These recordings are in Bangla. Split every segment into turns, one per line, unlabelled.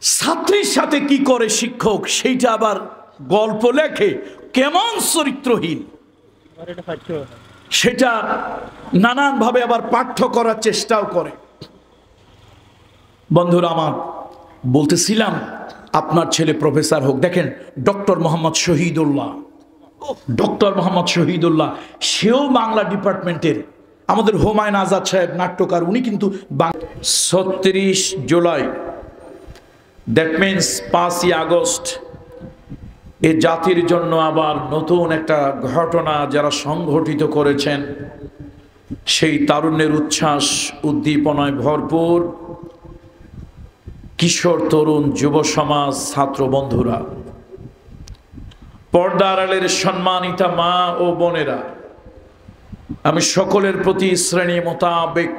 ছাত্রীর সাথে কি করে শিক্ষক সেইটা আবার গল্প লেখে, কেমন চরিত্রহীন সেটা নানানভাবে আবার পাঠ্য করার চেষ্টাও করে। বন্ধুরা আমার, বলতেছিলাম আপনার ছেলে প্রফেসর হোক। দেখেন ডক্টর মোহাম্মদ শহীদুল্লাহ, সেও বাংলা ডিপার্টমেন্টের। আমাদের হুমায়ুন আজাদ সাহেব নাট্যকার, উনি কিন্তু ৩৬ জুলাই, দ্যাট মিনস ৫ই আগস্ট, এ জাতির জন্য আবার নতুন একটা ঘটনা যারা সংঘটিত করেছেন, সেই তারুণ্যের উচ্ছ্বাস উদ্দীপনায় ভরপুর কিশোর তরুণ যুব সমাজ ছাত্র বন্ধুরা, পর্দার আড়ালের সম্মানিতা মা ও বোনেরা, আমি সকলের প্রতি শ্রেণী মোতাবেক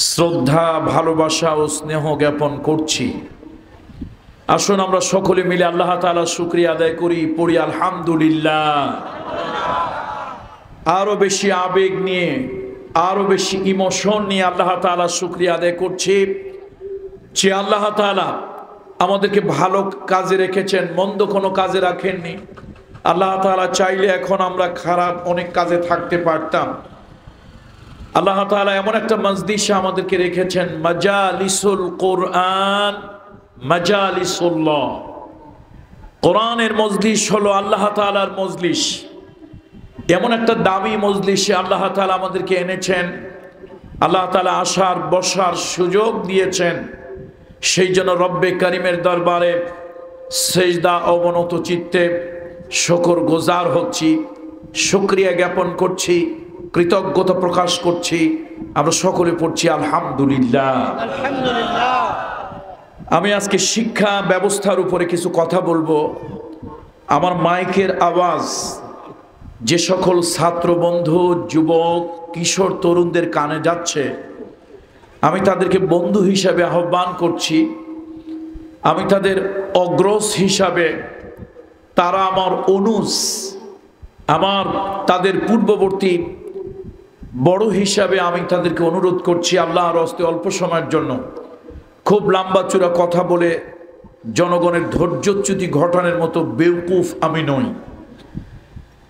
শ্রদ্ধা, ভালোবাসা ও স্নেহ জ্ঞাপন করছি। আসুন আমরা সকলে মিলে আল্লাহ তাআলার শুকরিয়া আদায় করি, পড়ি আলহামদুলিল্লাহ। আরো বেশি আবেগ নিয়ে, আরো বেশি ইমোশন নিয়ে আল্লাহ তাআলার শুকরিয়া আদায় করছি যে আল্লাহ তাআলা আমাদেরকে ভালো কাজে রেখেছেন, মন্দ কোনো কাজে রাখেননি। আল্লাহ তাআলা চাইলে এখন আমরা খারাপ অনেক কাজে থাকতে পারতাম। আল্লাহ তাআলা এমন একটা মজলিসে আমাদেরকে রেখেছেন, মাজালিসুল কোরআন, মাজালিসুল্লাহ। কোরআনের মজলিস হলো আল্লাহ তাআলার মজলিস। এমন একটা দামি মজলিসে আল্লাহ তাআলা আমাদেরকে এনেছেন, আল্লাহ তাআলা আসার বসার সুযোগ দিয়েছেন। সেই জন্য রব্বে কারিমের দরবারে সেজদা অবনত চিত্তে শুকর গুজার হচ্ছি, শুকরিয়া জ্ঞাপন করছি, কৃতজ্ঞতা প্রকাশ করছি। আমরা সকলে পড়ছি আলহামদুলিল্লাহ। আমি আজকে শিক্ষা ব্যবস্থার উপরে কিছু কথা বলবো। আমার মাইকের আওয়াজ যে সকল ছাত্র বন্ধু, যুবক, কিশোর তরুণদের কানে যাচ্ছে, আমি তাদেরকে বন্ধু হিসাবে আহ্বান করছি। আমি তাদের অগ্রজ হিসাবে, তারা আমার অনুজ, আমার তাদের পূর্ববর্তী বড় হিসাবে আমি তাদেরকে অনুরোধ করছি আল্লাহর হস্তে অল্প সময়ের জন্য খুব লম্বা চূড়া কথা বলে জনগণের ধৈর্যচ্যুতি ঘটানোর মতো বেওকুফ আমি নই।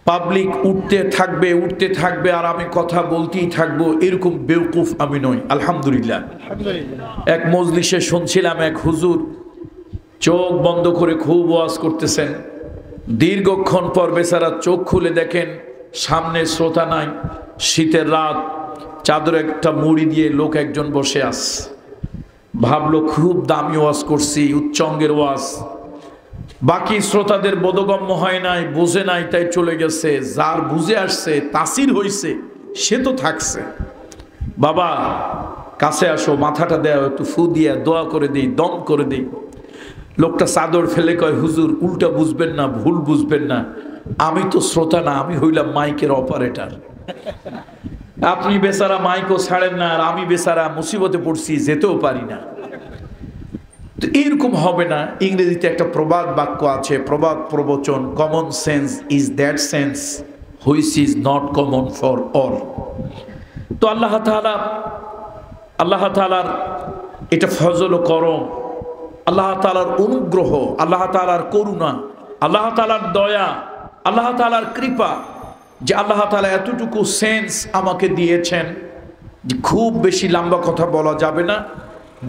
পাবলিক উঠতে থাকবে আর আমি কথা বলতেই থাকবো, এরকম বেওকুফ আমি নই। আলহামদুলিল্লাহ। এক মজলিসে শুনছিলাম এক হুজুর চোখ বন্ধ করে খুব ওয়াজ করতেছেন। দীর্ঘক্ষণ পর বেচারা চোখ খুলে দেখেন সামনে শ্রোতা নাই, শীতের রাত, চাদর একটা মুড়ি দিয়ে লোক একজন বসে আছে। ভাবলো খুব দামি ওয়াজ করছি, উচ্চঙ্গের ওয়াজ। বাকি শ্রোতাদের বোধগম্য হয় নাই, বুঝে নাই, তাই চলে গেছে। যার বুঝে আসছে, তাসির হইছে, সে তো থাকছে। বাবা কাছে আসো, মাথাটা দেও, একটু ফু দিয়া দোয়া করে দিই, দম করে দিই। লোকটা চাদর ফেলে কয়, হুজুর উল্টা বুঝবেন না, ভুল বুঝবেন না, আমি তো শ্রোতা না, আমি হইলাম মাইকের অপারেটর। আপনি বেচারা মাইকও ছাড়েন না, আর আমি বেচারা মুসিবতে পড়ছি, যেতেও পারি না। তো এরকম হবে না। ইংরেজিতে একটা প্রবাদ বাক্য আছে, প্রবাদ প্রবচন, common sense is that sense which is not common for all. তো আল্লাহ তাআলার এটা ফজল ও করম, আল্লাহ তাআলার অনুগ্রহ, আল্লাহ তাআলার করুণা, আল্লাহ তাআলার দয়া, আল্লাহ তাআলার কৃপা যে আল্লাহ তাআলা এতটুকু সেন্স আমাকে দিয়েছেন যে খুব বেশি লম্বা কথা বলা যাবে না,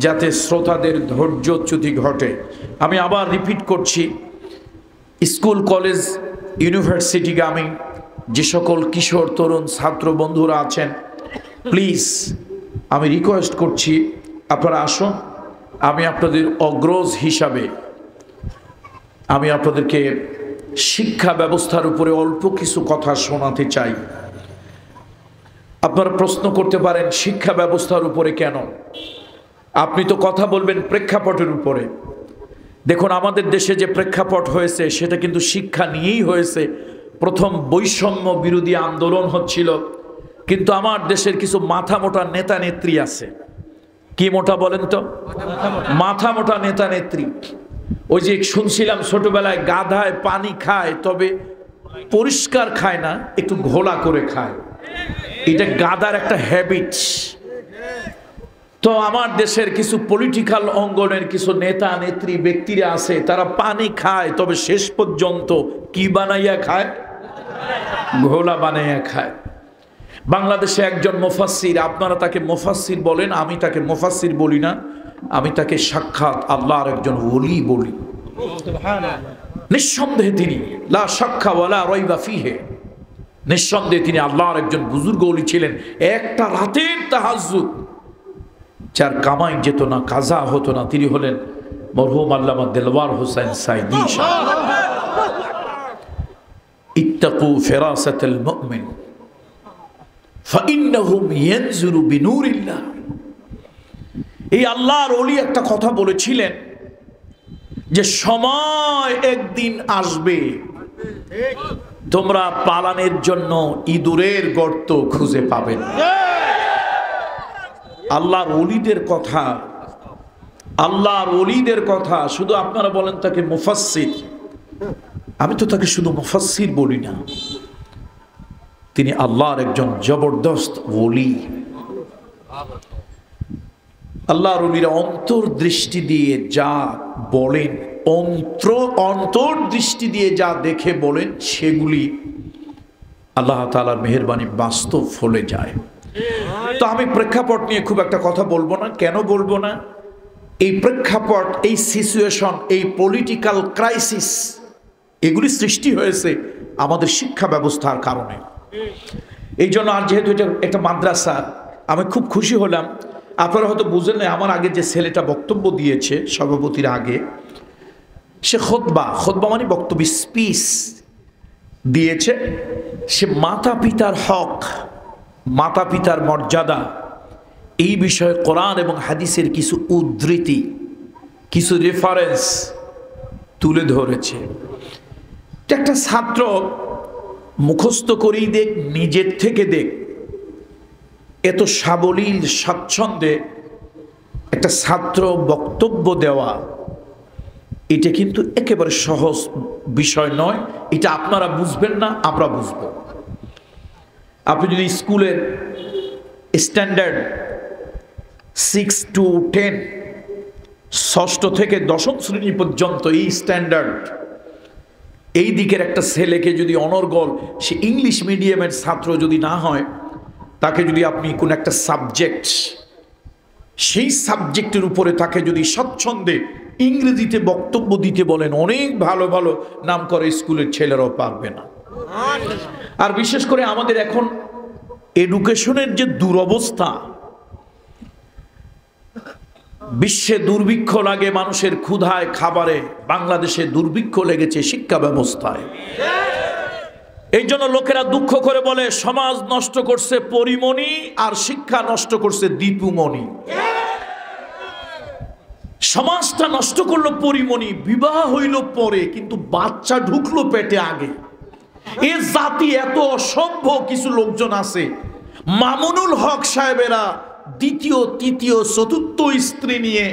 যাতে শ্রোতাদের ধৈর্যচ্যুতি ঘটে। আমি আবার রিপিট করছি, স্কুল, কলেজ, ইউনিভার্সিটিগামী যে সকল কিশোর তরুণ ছাত্র বন্ধুরা আছেন, প্লিজ আমি রিকোয়েস্ট করছি আপনারা আসুন। আমি আপনাদের অগ্রজ হিসাবে আমি আপনাদেরকে শিক্ষা ব্যবস্থার উপরে অল্প কিছু কথা শোনাতে চাই। আপনারা প্রশ্ন করতে পারেন শিক্ষা ব্যবস্থার উপরে কেন? আপনি তো কথা বলবেন প্রেক্ষাপটের উপরে। দেখুন আমাদের দেশে যে প্রেক্ষাপট হয়েছে সেটা কিন্তু শিক্ষা নিয়েই হয়েছে। প্রথম বৈষম্য বিরোধী আন্দোলন হচ্ছিল, কিন্তু আমার দেশের কিছু মাথা মোটা নেতা নেত্রী আছে। কি মোটা বলেন তো? মাথা মোটা নেতা নেত্রী। ওই যে শুনছিলাম ছোটবেলায় গাধায় পানি খায়, তবে পরিষ্কার খায় না, একটু ঘোলা করে খায়। এটা গাধার একটা হ্যাবিট। তো আমার দেশের কিছু পলিটিক্যাল অঙ্গনের কিছু নেতা নেত্রী ব্যক্তিরা আছে, তারা পানি খায়, তবে শেষ পর্যন্ত কি বানাইয়া খায়? ঘোলা বানাইয়া খায়। বাংলাদেশে একজন মুফাসসির, আপনারা তাকে মুফাসসির বলেন, আমি তাকে মুফাসসির বলি না, আমি তাকে সাক্ষাৎ আল্লাহর একজন ওলি বলি। নিঃসন্দেহে তিনি লা শাক্কা ওয়ালা রাইবা ফিহি, নিঃসন্দেহে তিনি আল্লাহর একজন বুজুর্গ ওলি ছিলেন। একটা রাতের তাহাজ্জুদ যার কামাই যেত না, কাজা হতো না, তিনি হলেন মরহুম আল্লামা দেলওয়ার হোসেন সাইদি। ইত্তাকু ফিরাসাতাল মুমিন ফাইন্নাহুম ইয়ানজুরু বিনুরিল্লাহ। এই আল্লাহর ওলি একটা কথা বলেছিলেন যে সময় একদিন আসবে তোমরা পালানের জন্য ইঁদুরের গর্ত খুঁজে পাবেন। আল্লাহর ওলিদের কথা, আল্লাহর ওলিদের কথা। শুধু আপনারা বলেন তাকে মুফাসসির, আমি তো তাকে শুধু মুফাসসির বলি না, তিনি আল্লাহর একজন জবরদস্ত ওলি। আল্লাহর ওলিরা অন্তর্দৃষ্টি দিয়ে যা বলেন, অন্তর্দৃষ্টি দিয়ে যা দেখে বলেন, সেগুলি আল্লাহ তাআলার মেহেরবানি বাস্তব ফলে যায়। তো আমি প্রেক্ষাপট নিয়ে খুব একটা কথা বলবো না। কেন বলবো না? এই প্রেক্ষাপট, এই সিচুয়েশন, এই পলিটিক্যাল ক্রাইসিস, এগুলি সৃষ্টি হয়েছে আমাদের শিক্ষা ব্যবস্থার কারণে। এই জন্য, আর যেহেতু এটা একটা মাদ্রাসা, আমি খুব খুশি হলাম। আপনারা হয়তো বুঝেন না, আমার আগে যে ছেলেটা বক্তব্য দিয়েছে সভাপতির আগে, সে খুতবা মানে বক্তব্য, স্পিচ দিয়েছে। সে মাতা পিতার হক, মাতা পিতার মর্যাদা, এই বিষয়ে কোরআন এবং হাদিসের কিছু উদ্ধৃতি, কিছু রেফারেন্স তুলে ধরেছে। একটা ছাত্র মুখস্থ করেই দেখ, নিজের থেকে দেখ, এত সাবলীল স্বাচ্ছন্দ্যে একটা ছাত্র বক্তব্য দেওয়া, এটা কিন্তু একেবারে সহজ বিষয় নয়। এটা আপনারা বুঝবেন না, আমরা বুঝবো। আপনি যদি স্কুলের স্ট্যান্ডার্ড 6 to 10, ষষ্ঠ থেকে দশম শ্রেণী পর্যন্ত এই স্ট্যান্ডার্ড, এই দিকের একটা ছেলেকে যদি অনর্গল, সে ইংলিশ মিডিয়ামের ছাত্র যদি না হয়, তাকে যদি আপনি কোন একটা সাবজেক্ট, সেই সাবজেক্টের উপরে তাকে যদি স্বচ্ছন্দে ইংরেজিতে বক্তব্য দিতে বলেন, অনেক ভালো ভালো নাম করে স্কুলের ছেলেরাও পারবে না। আর বিশেষ করে আমাদের এখন এডুকেশনের যে দুরবস্থা, বিশ্বে দুর্ভিক্ষ লাগে মানুষের ক্ষুধায়, খাবারে, বাংলাদেশে দুর্ভিক্ষ লেগেছে শিক্ষা ব্যবস্থায়। এই জন্য লোকেরা দুঃখ করে বলে সমাজ নষ্ট করছে পরিমণি আর শিক্ষা নষ্ট করছে দীপুমণি। সমাজটা নষ্ট করলো পরিমণি, বিবাহ হইল পরে, কিন্তু বাচ্চা ঢুকলো পেটে আগে। এ জাতি এত অসভ্য কিছু লোকজন আছে। মামুনুল হক সাহেবেরা দ্বিতীয়, তৃতীয়, চতুর্থ স্ত্রী নিয়ে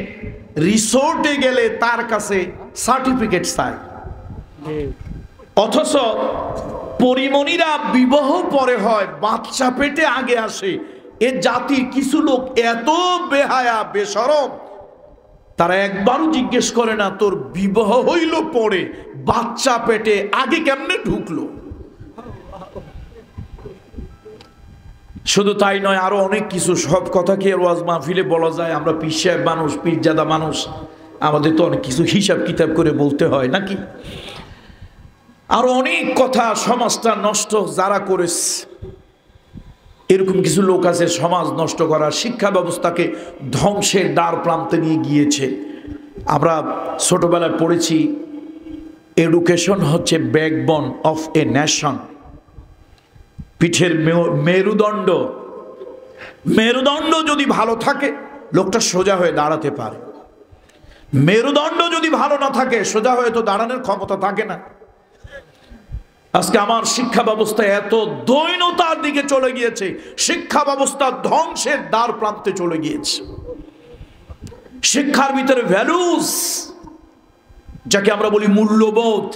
রিসোর্টে গেলে তার কাছে সার্টিফিকেট চায়, অথচ পরিমণিরা বিবাহ পরে হয়, বাচ্চা পেটে আগে আসে। এ জাতির কিছু লোক এত বেহায়া, বেশরম, তারা একবারও জিজ্ঞেস করে না তোর বিবাহ হইল পরে, বাচ্চা পেটে আগে কেমনে ঢুকলো। শুধু তাই নয়, আরো অনেক কিছু। সব কথা কি ওয়াজ মাহফিলে বলা যায়? আমরা পীর সাহেব মানুষ, পীরজাদা মানুষ, আমাদের তো অনেক কিছু হিসাব কিতাব করে বলতে হয় নাকি? আরো অনেক কথা। সমাজটা নষ্ট যারা করেছে, এরকম কিছু লোক আছে সমাজ নষ্ট করা, শিক্ষা ব্যবস্থাকে ধ্বংসের দ্বার প্রান্তে নিয়ে গিয়েছে। আমরা ছোটবেলায় পড়েছি, এডুকেশন হচ্ছে ব্যাকবোন অফ এ নেশন, পিঠের মেরুদণ্ড। মেরুদণ্ড যদি ভালো থাকে, লোকটা সোজা হয়ে দাঁড়াতে পারে। মেরুদণ্ড যদি ভালো না থাকে, সোজা হয়ে তো দাঁড়ানোর ক্ষমতা থাকে না। আজকে আমার শিক্ষা ব্যবস্থা এত দৈন্যতার দিকে চলে গিয়েছে, শিক্ষা ব্যবস্থা ধ্বংসের দ্বার প্রান্তে চলে গিয়েছে। শিক্ষার ভিতরে ভ্যালুস, যাকে আমরা বলি মূল্যবোধ,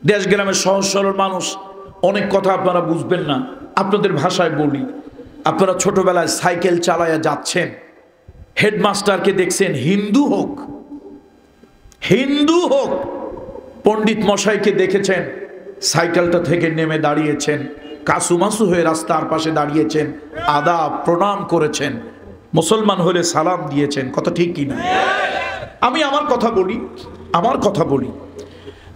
দেশ গ্রামের সহজ সরল মানুষ অনেক কথা আপনারা বুঝবেন না। আপনাদের ভাষায় বলি, আপনারা ছোটবেলায় সাইকেল চালায়া যাচ্ছেন, হেডমাস্টারকে দেখছেন হিন্দু হোক, হিন্দু হোক, পণ্ডিত মশাইকে দেখেছেন সাইকেলটা থেকে নেমে দাঁড়িয়েছেন, কাসুমাসু হয়ে রাস্তার পাশে দাঁড়িয়েছেন, আদাব প্রণাম করেছেন, মুসলমান হলে সালাম দিয়েছেন। কথা ঠিক কিনা? আমি আমার কথা বলি,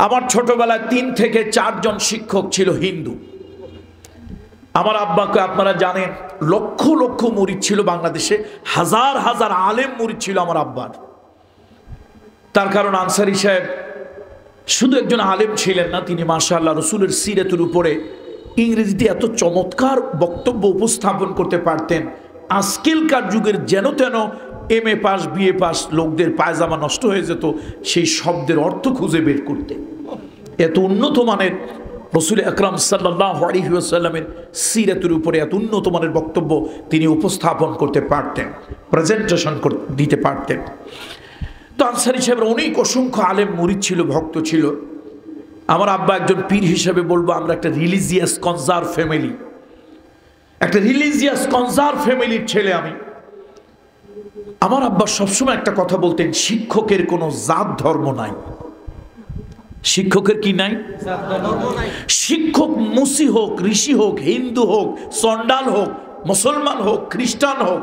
আমার ছোটবেলায় 3 থেকে 4 জন শিক্ষক ছিল হিন্দু। আমার আব্বাকে আপনারা জানেন, লক্ষ লক্ষ মুরিদ ছিল বাংলাদেশে, হাজার হাজার আলেম মুরিদ ছিল আমার আব্বার। তার কারণ আনসারী সাহেব শুধু একজন আলেম ছিলেন না, তিনি মাশাআল্লাহ রসুলের সিরাতের উপরে ইংরেজিতে এত চমৎকার বক্তব্য উপস্থাপন করতে পারতেন, আজকালকার যুগের যেন তেন MA পাস BA পাস লোকদের পায়জামা নষ্ট হয়ে যেত সেই শব্দের অর্থ খুঁজে বের করতে। এত উন্নত মানের রসুল আকরাম সাল্লাল্লাহু আলাইহি ওয়াসাল্লামের সিরাতের উপরে এত উন্নত মানের বক্তব্য তিনি উপস্থাপন করতে পারতেন, প্রেজেন্টেশন দিতে পারতেন। তো আনসারী সাহেবের অনেক অসংখ্য আলেম মুরিদ ছিল, ভক্ত ছিল। আমার আব্বা একজন পীর হিসেবে বলবো আমরা একটা রিলিজিয়াস কনজার্ভ ফ্যামিলি, একটা রিলিজিয়াস কনজার্ভ ফ্যামিলির ছেলে আমি। আমার আব্বা সবসময় একটা কথা বলতেন, শিক্ষকের কোনো জাত ধর্ম নাই। শিক্ষকের কি নাই? শিক্ষক মুসি হোক, ঋষি হোক, হিন্দু হোক, চন্ডাল হোক, মুসলমান হোক, খ্রিস্টান হোক,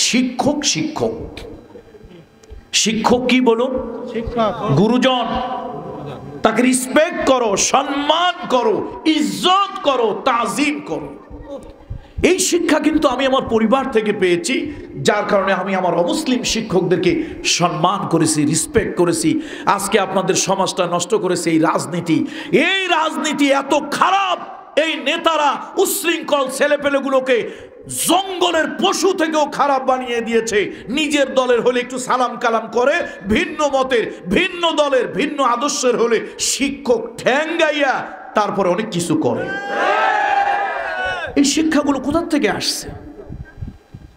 শিক্ষক শিক্ষক। শিক্ষক কি বলুন? গুরুজন। তাকে রিসপেক্ট করো, সম্মান করো, ইজ্জত করো, তাজিম করো। এই শিক্ষা কিন্তু আমি আমার পরিবার থেকে পেয়েছি, যার কারণে আমি আমার অমুসলিম শিক্ষকদেরকে সম্মান করেছি, রিসপেক্ট করেছি। আজকে আপনাদের সমাজটা নষ্ট করেছে এই রাজনীতি। এই রাজনীতি এত খারাপ, এই নেতারা উচ্ছৃঙ্খল ছেলেপেলেগুলোকে জঙ্গলের পশু থেকেও খারাপ বানিয়ে দিয়েছে। নিজের দলের হলে একটু সালাম কালাম করে, ভিন্ন মতের, ভিন্ন দলের, ভিন্ন আদর্শের হলে শিক্ষক ঠ্যাঙ্গাইয়া তারপরে অনেক কিছু করে। এই শিক্ষাগুলো কোথা থেকে আসছে?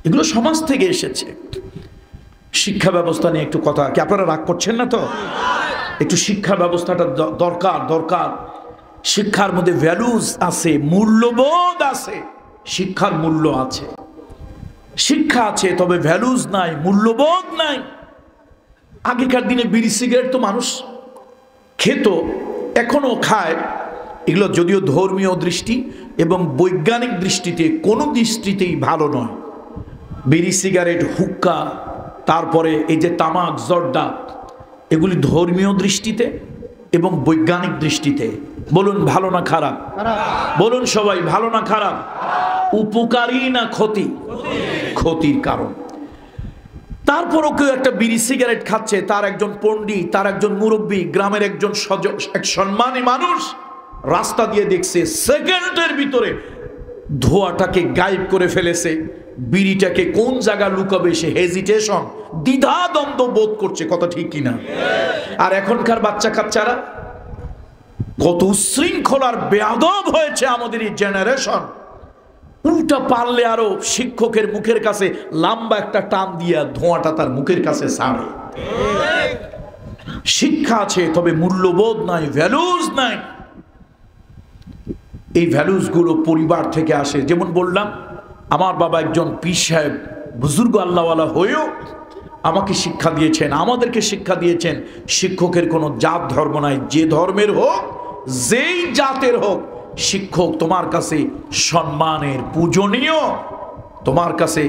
এগুলো সমাজ থেকে এসেছে। শিক্ষা ব্যবস্থা নিয়ে একটু কথা, কি আপনারা রাগ করছেন না তো? একটু শিক্ষা ব্যবস্থাটা দরকার। শিক্ষার মধ্যে ভ্যালুজ আছে, মূল্যবোধ আছে। শিক্ষার মূল্য আছে, শিক্ষা আছে, তবে ভ্যালুজ নাই, মূল্যবোধ নাই। আগেকার দিনে বিড়ি সিগারেট তো মানুষ খেত, এখনো খায়। এগুলো যদিও ধর্মীয় দৃষ্টি এবং বৈজ্ঞানিক দৃষ্টিতে কোনো দৃষ্টিতেই ভালো নয়। বিড়ি সিগারেট, হুক্কা, তারপরে এই যে তামাক, জর্দা, এগুলি ধর্মীয় দৃষ্টিতে এবং বৈজ্ঞানিক দৃষ্টিতে বলুন ভালো না খারাপ? বলুন সবাই, ভালো না খারাপ? উপকারী না ক্ষতি? ক্ষতির কারণ। তারপরও কেউ একটা বিড়ি সিগারেট খাচ্ছে, তার একজন পণ্ডিত, তার একজন মুরব্বী, গ্রামের একজন এক সম্মানী মানুষ রাস্তা দিয়ে দেখছে, সেকেন্ডের ভিতরে ধোঁয়াটাকে গায়েব করে ফেলেছে। বিড়িটাকে কোন জায়গায় লুকাবে সে হেজিটেশন, দ্বিধা দ্বন্দ্ব বোধ করছে। কথা ঠিক কিনা? আর এখনকার বাচ্চা কাচ্চারা কত উচ্ছৃঙ্খল আর বেয়াদব হয়েছে আমাদের এই জেনারেশন। উল্টা পারলে আরো শিক্ষকের মুখের কাছে লম্বা একটা টান দিয়া ধোঁয়াটা তার মুখের কাছে ছাড়ে। শিক্ষা আছে, তবে মূল্যবোধ নাই, ভ্যালুজ নাই। এই ভ্যালুজগুলো পরিবার থেকে আসে। যেমন বললাম, আমার বাবা একজন পীর সাহেব, বুজুর্গ আল্লাহওয়ালা হয়েও আমাকে শিক্ষা দিয়েছেন, আমাদেরকে শিক্ষা দিয়েছেন, শিক্ষকের কোনো জাত ধর্ম নাই। যে ধর্মের হোক, যেই জাতের হোক, শিক্ষক তোমার কাছে সম্মানের, পূজনীয়, তোমার কাছে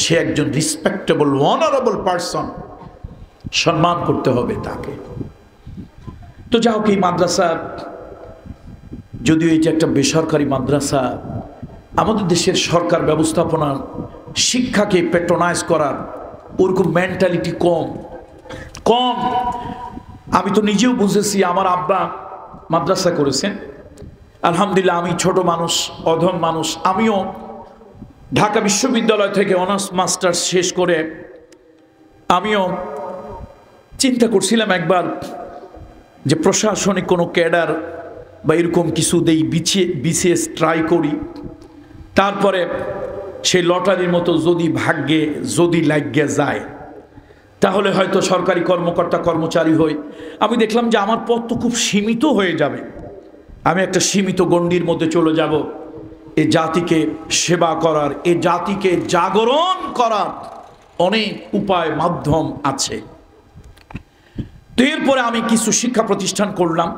সে একজন রিসপেক্টেবল, অনারেবল পারসন। সম্মান করতে হবে তাকে। তো যাও কি, মাদ্রাসা যদিও এটি একটা বেসরকারি মাদ্রাসা, আমাদের দেশের সরকার ব্যবস্থাপনা শিক্ষাকে প্যাট্রোনাইজ করার ওরকম মেন্টালিটি কম। আমি তো নিজেও বুঝেছি। আমার আব্বা মাদ্রাসা করেছেন, আলহামদুলিল্লাহ। আমি ছোট মানুষ, অধম মানুষ। আমিও ঢাকা বিশ্ববিদ্যালয় থেকে অনার্স মাস্টার্স শেষ করে আমিও চিন্তা করছিলাম একবার যে প্রশাসনিক কোনো ক্যাডার বা এরকম কিছু দেই, বিসিএস ট্রাই করি। তারপরে সেই লটারির মতো যদি ভাগ্যে যদি লাগিয়ে যায়, তাহলে হয়তো সরকারি কর্মকর্তা কর্মচারী হই। আমি দেখলাম যে আমার পথ তো খুব সীমিত হয়ে যাবে। আমি একটা সীমিত গণ্ডির মধ্যে চলে যাব। এ জাতিকে সেবা করার, এ জাতিকে জাগরণ করার অনেক উপায় মাধ্যম আছে। তো এরপরে আমি কিছু শিক্ষা প্রতিষ্ঠান করলাম,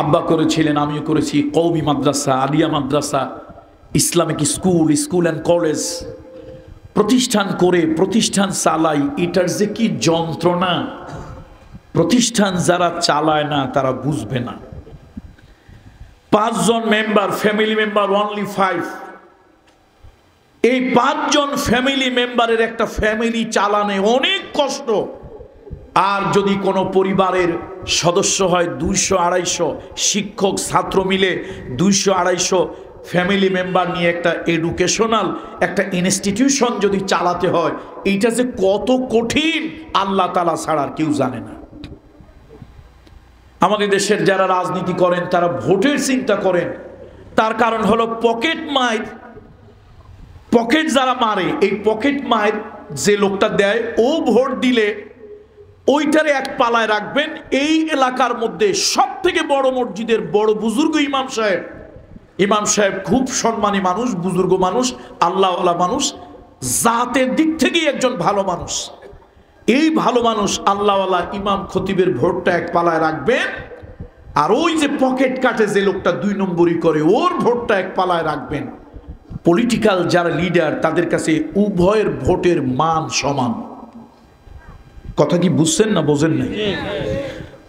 আব্বা করেছিলেন, আমিও করেছি। কওমি মাদ্রাসা, আলিয়া মাদ্রাসা, Islamic school, school and college প্রতিষ্ঠান করে প্রতিষ্ঠান চালাই। এটার যে কি যন্ত্রণা, প্রতিষ্ঠান যারা চালায় না তারা বুঝবে না। 5 জন মেম্বার, ফ্যামিলি মেম্বার অনলি 5। এই 5 জন ফ্যামিলি মেম্বারের একটা ফ্যামিলি চালানে অনেক কষ্ট। আর যদি কোনো পরিবারের সদস্য হয় 200-250, শিক্ষক ছাত্র মিলে 200-250 ফ্যামিলি মেম্বার নিয়ে একটা এডুকেশনাল একটা ইনস্টিটিউশন যদি চালাতে হয়, এইটা যে কত কঠিন আল্লাহ তাআলা ছাড়া আর কেউ জানে না। আমাদের দেশের যারা রাজনীতি করেন তারা ভোটের চিন্তা করেন, তার কারণ হলো পকেট মার। পকেট যারা মারে, এই পকেট মার যে লোকটা দেয়, ও ভোট দিলে ওইটারে এক পালায় রাখবেন। এই এলাকার মধ্যে সব থেকে বড় মসজিদের বড় বুজুর্গ ইমাম সাহেব খুব সম্মানী মানুষ, বুজুর্গ মানুষ, আল্লাহওয়ালা মানুষ, জাতের দিক থেকেই একজন ভালো মানুষ। এই ভালো মানুষ আল্লাহওয়ালা ইমাম খতিবের ভোটটা এক পালায় রাখবেন, আর ওই যে পকেট কাটে যে লোকটা 2 নম্বরই করে, ওর ভোটটা এক পালায় রাখবেন। পলিটিক্যাল যারা লিডার তাদের কাছে উভয়ের ভোটের মান সমান। কথা কি বুঝছেন না বোঝেন না?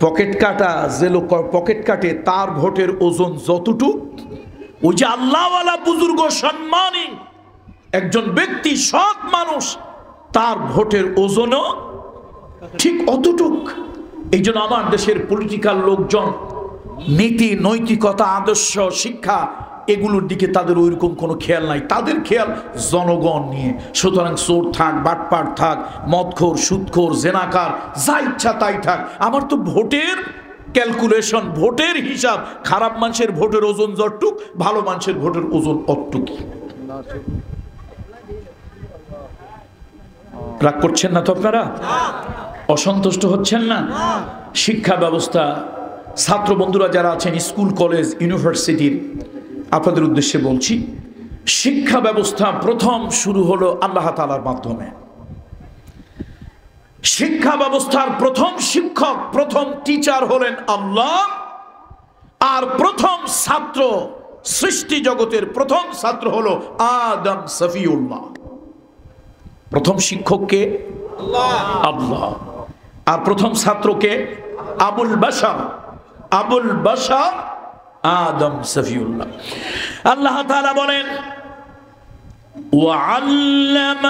পকেট কাটা যে লোক পকেট কাটে তার ভোটের ওজন যতটুকু, ওই যে আল্লাহওয়ালা বুজুর্গ সম্মানী একজন ব্যক্তি, সৎ মানুষ, তার ভোটের ওজনও ঠিক অতটুক। এই জন্য আমার দেশের পলিটিক্যাল লোকজন নীতি, নৈতিকতা, আদর্শ, শিক্ষা এগুলোর দিকে তাদের ওইরকম কোনো খেয়াল নাই। তাদের খেয়াল জনগণ নিয়ে। সুতরাং চোর থাক, বাটপাট থাক, মদখোর, সুদখোর, জেনাকার, যা ইচ্ছা তাই থাক, আমার তো ভোটের ক্যালকুলেশন, ভোটের হিসাব। খারাপ মানুষের ভোটের ওজন যতটুক, ভালো মানুষের ভোটের ওজন অতটুকু। রাগ করছেন না তো আপনারা? অসন্তুষ্ট হচ্ছেন না? শিক্ষা ব্যবস্থা, ছাত্র বন্ধুরা যারা আছেন স্কুল, কলেজ, ইউনিভার্সিটির, আপনাদের উদ্দেশ্যে বলছি, শিক্ষা ব্যবস্থা প্রথম শুরু হলো আল্লাহ তাআলার মাধ্যমে। শিক্ষা ব্যবস্থার প্রথম শিক্ষক, প্রথম টিচার হলেন আল্লাহ। আর প্রথম ছাত্র, সৃষ্টি জগতের প্রথম ছাত্র হলো আদম সফিউল্লাহ। প্রথম শিক্ষককে আল্লাহ, আর প্রথম ছাত্রকে আবুল বাশার আদম সফিউল্লাহ। আল্লাহ তাআলা বলেন, وَعَلَّمَ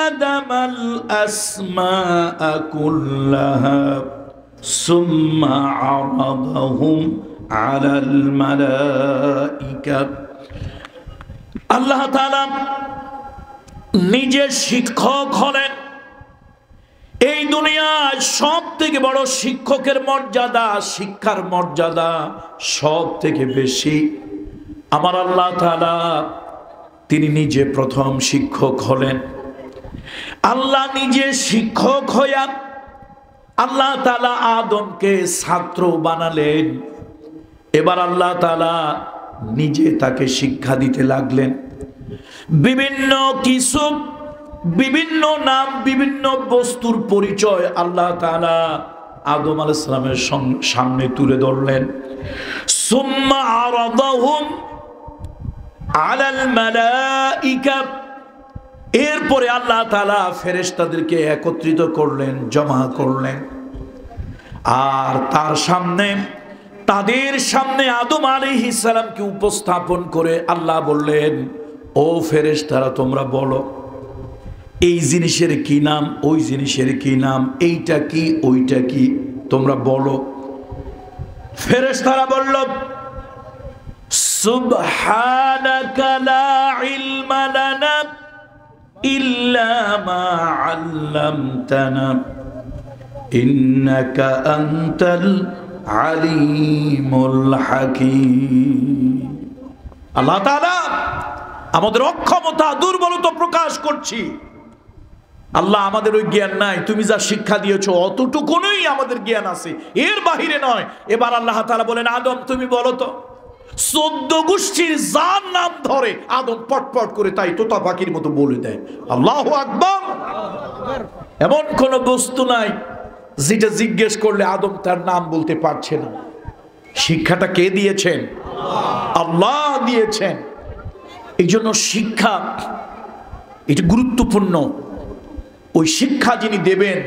آدَمَ الْأَسْمَاءَ كُلَّهَا ثُمَّ عَرَضَهُمْ عَلَى الْمَلَائِكَةِ। আল্লাহ তাআলা নিজে শিক্ষক হলেন। এই দুনিয়ায় সব থেকে বড় শিক্ষকের মর্যাদা, শিক্ষার মর্যাদা সব থেকে বেশি আমার আল্লাহ তাআলা, তিনি নিজে প্রথম শিক্ষক হলেন। আল্লাহ নিজে শিক্ষক হইয়া আল্লাহ তাআলা আদমকে ছাত্র বানালেন। এবার আল্লাহ তাআলা নিজে তাকে শিক্ষা দিতে লাগলেন। বিভিন্ন কিছু, বিভিন্ন নাম, বিভিন্ন বস্তুর পরিচয় আল্লাহ তাআলা আদম আলাইহিস সালামের সামনে তুলে ধরলেন। সুম্মা আরাদাহুম আলাল মালাইকা। এরপরে আল্লাহ তাআলা ফেরেশতাদেরকে একত্রিত করলেন, জমা করলেন, আর তার সামনে, তাদের সামনে আদম আলাইহিস সালামকে উপস্থাপন করে আল্লাহ বললেন, ও ফেরেশতারা তোমরা বলো এই জিনিসের কি নাম, ওই জিনিসের কি নাম, এইটা কি ওইটা কি, তোমরা বলো। ফেরেশতারা বলল, সুবহানাকা লা ইলমা লানা ইল্লা মা আল্লামতানা ইন্নাকা আনতাল আলিমুল হাকীম। আল্লাহ তাআলা আমাদের অক্ষমতা, দুর্বলতা প্রকাশ করছি। আল্লাহ আমাদের ওই জ্ঞান নাই, তুমি যা শিক্ষা দিয়েছো অতটুকুনই আমাদের জ্ঞান আছে, এর বাহিরে নয়। এবার আল্লাহ তাআলা বলেন, আদম তুমি বলো তো 14 গোষ্ঠীর যার নাম ধরে আদম পটপট করে তাই তোতা পাখির মতো বলে দেয় আল্লাহু আকবার। এমন কোন বস্তু নাই যেটা জিজ্ঞেস করলে আদম তার নাম বলতে পারছে না। শিক্ষাটা কে দিয়েছেন? আল্লাহ দিয়েছেন। এই জন্য শিক্ষা এটা গুরুত্বপূর্ণ। ওই শিক্ষা যিনি দেবেন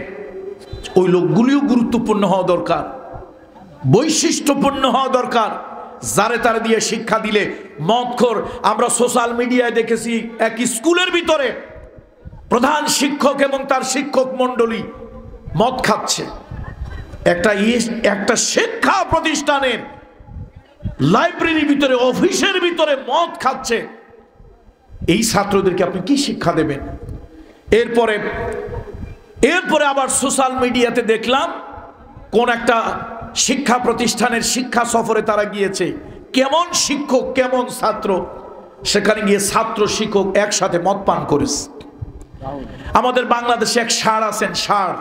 ওই লোকগুলিও গুরুত্বপূর্ণ হওয়া দরকার, বৈশিষ্ট্যপূর্ণ হওয়া দরকার। যারে তারে দিয়ে শিক্ষা দিলে মদখোর, আমরা সোশ্যাল মিডিয়ায় দেখেছি এক স্কুলের ভিতরে প্রধান শিক্ষক এবং তার শিক্ষক মন্ডলী মদ খাচ্ছে। একটা শিক্ষা প্রতিষ্ঠানের লাইব্রেরির ভিতরে, অফিসের ভিতরে মদ খাচ্ছে। এই ছাত্রদেরকে আপনি কি শিক্ষা দেবেন? এরপরে আবার সোশ্যাল মিডিয়াতে দেখলাম কোন একটা শিক্ষা প্রতিষ্ঠানের শিক্ষা সফরে তারা গিয়েছে। কেমন শিক্ষক কেমন ছাত্র, সেখানে গিয়ে ছাত্র শিক্ষক একসাথে মদ পান করেছে। আমাদের বাংলাদেশে এক স্যার আছেন, স্যার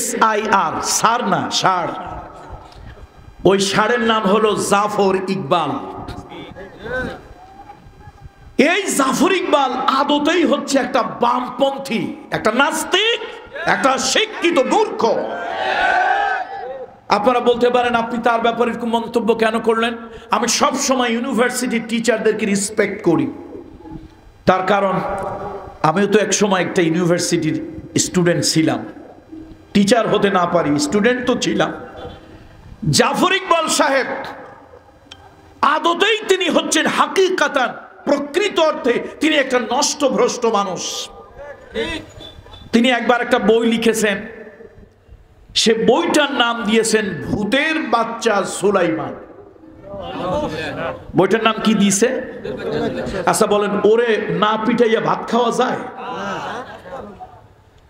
SIR, স্যার না স্যার। ওই স্যারের নাম হলো জাফর ইকবাল। এই জাফর ইকবাল আদতেই হচ্ছে একটা বামপন্থী, একটা নাস্তিক, একটা শিক্ষিত মূর্খ। আপনারা বলতে পারেন আপনি তার ব্যাপারে এরকম মন্তব্য কেন করলেন? আমি সব সময় ইউনিভার্সিটির টিচারদেরকে রেসপেক্ট করি। তার কারণ আমিও তো এক সময় একটা ইউনিভার্সিটির স্টুডেন্ট ছিলাম। টিচার হতে না পারি, স্টুডেন্ট তো ছিলাম। জাফর ইকবাল সাহেব আদতেই তিনি হচ্ছেন হাকিকাতান, প্রকৃত অর্থে তিনি একটা নষ্টভ্রষ্ট মানুষ। তিনি একবার একটা বই লিখেছেন, সে বইটার নাম দিয়েছেন ভূতের বাচ্চা সুলাইমান। বইটার নাম কি দিয়েছে? আচ্ছা বলেন, ওরে না পিটাইয়া ভাত খাওয়া যায়?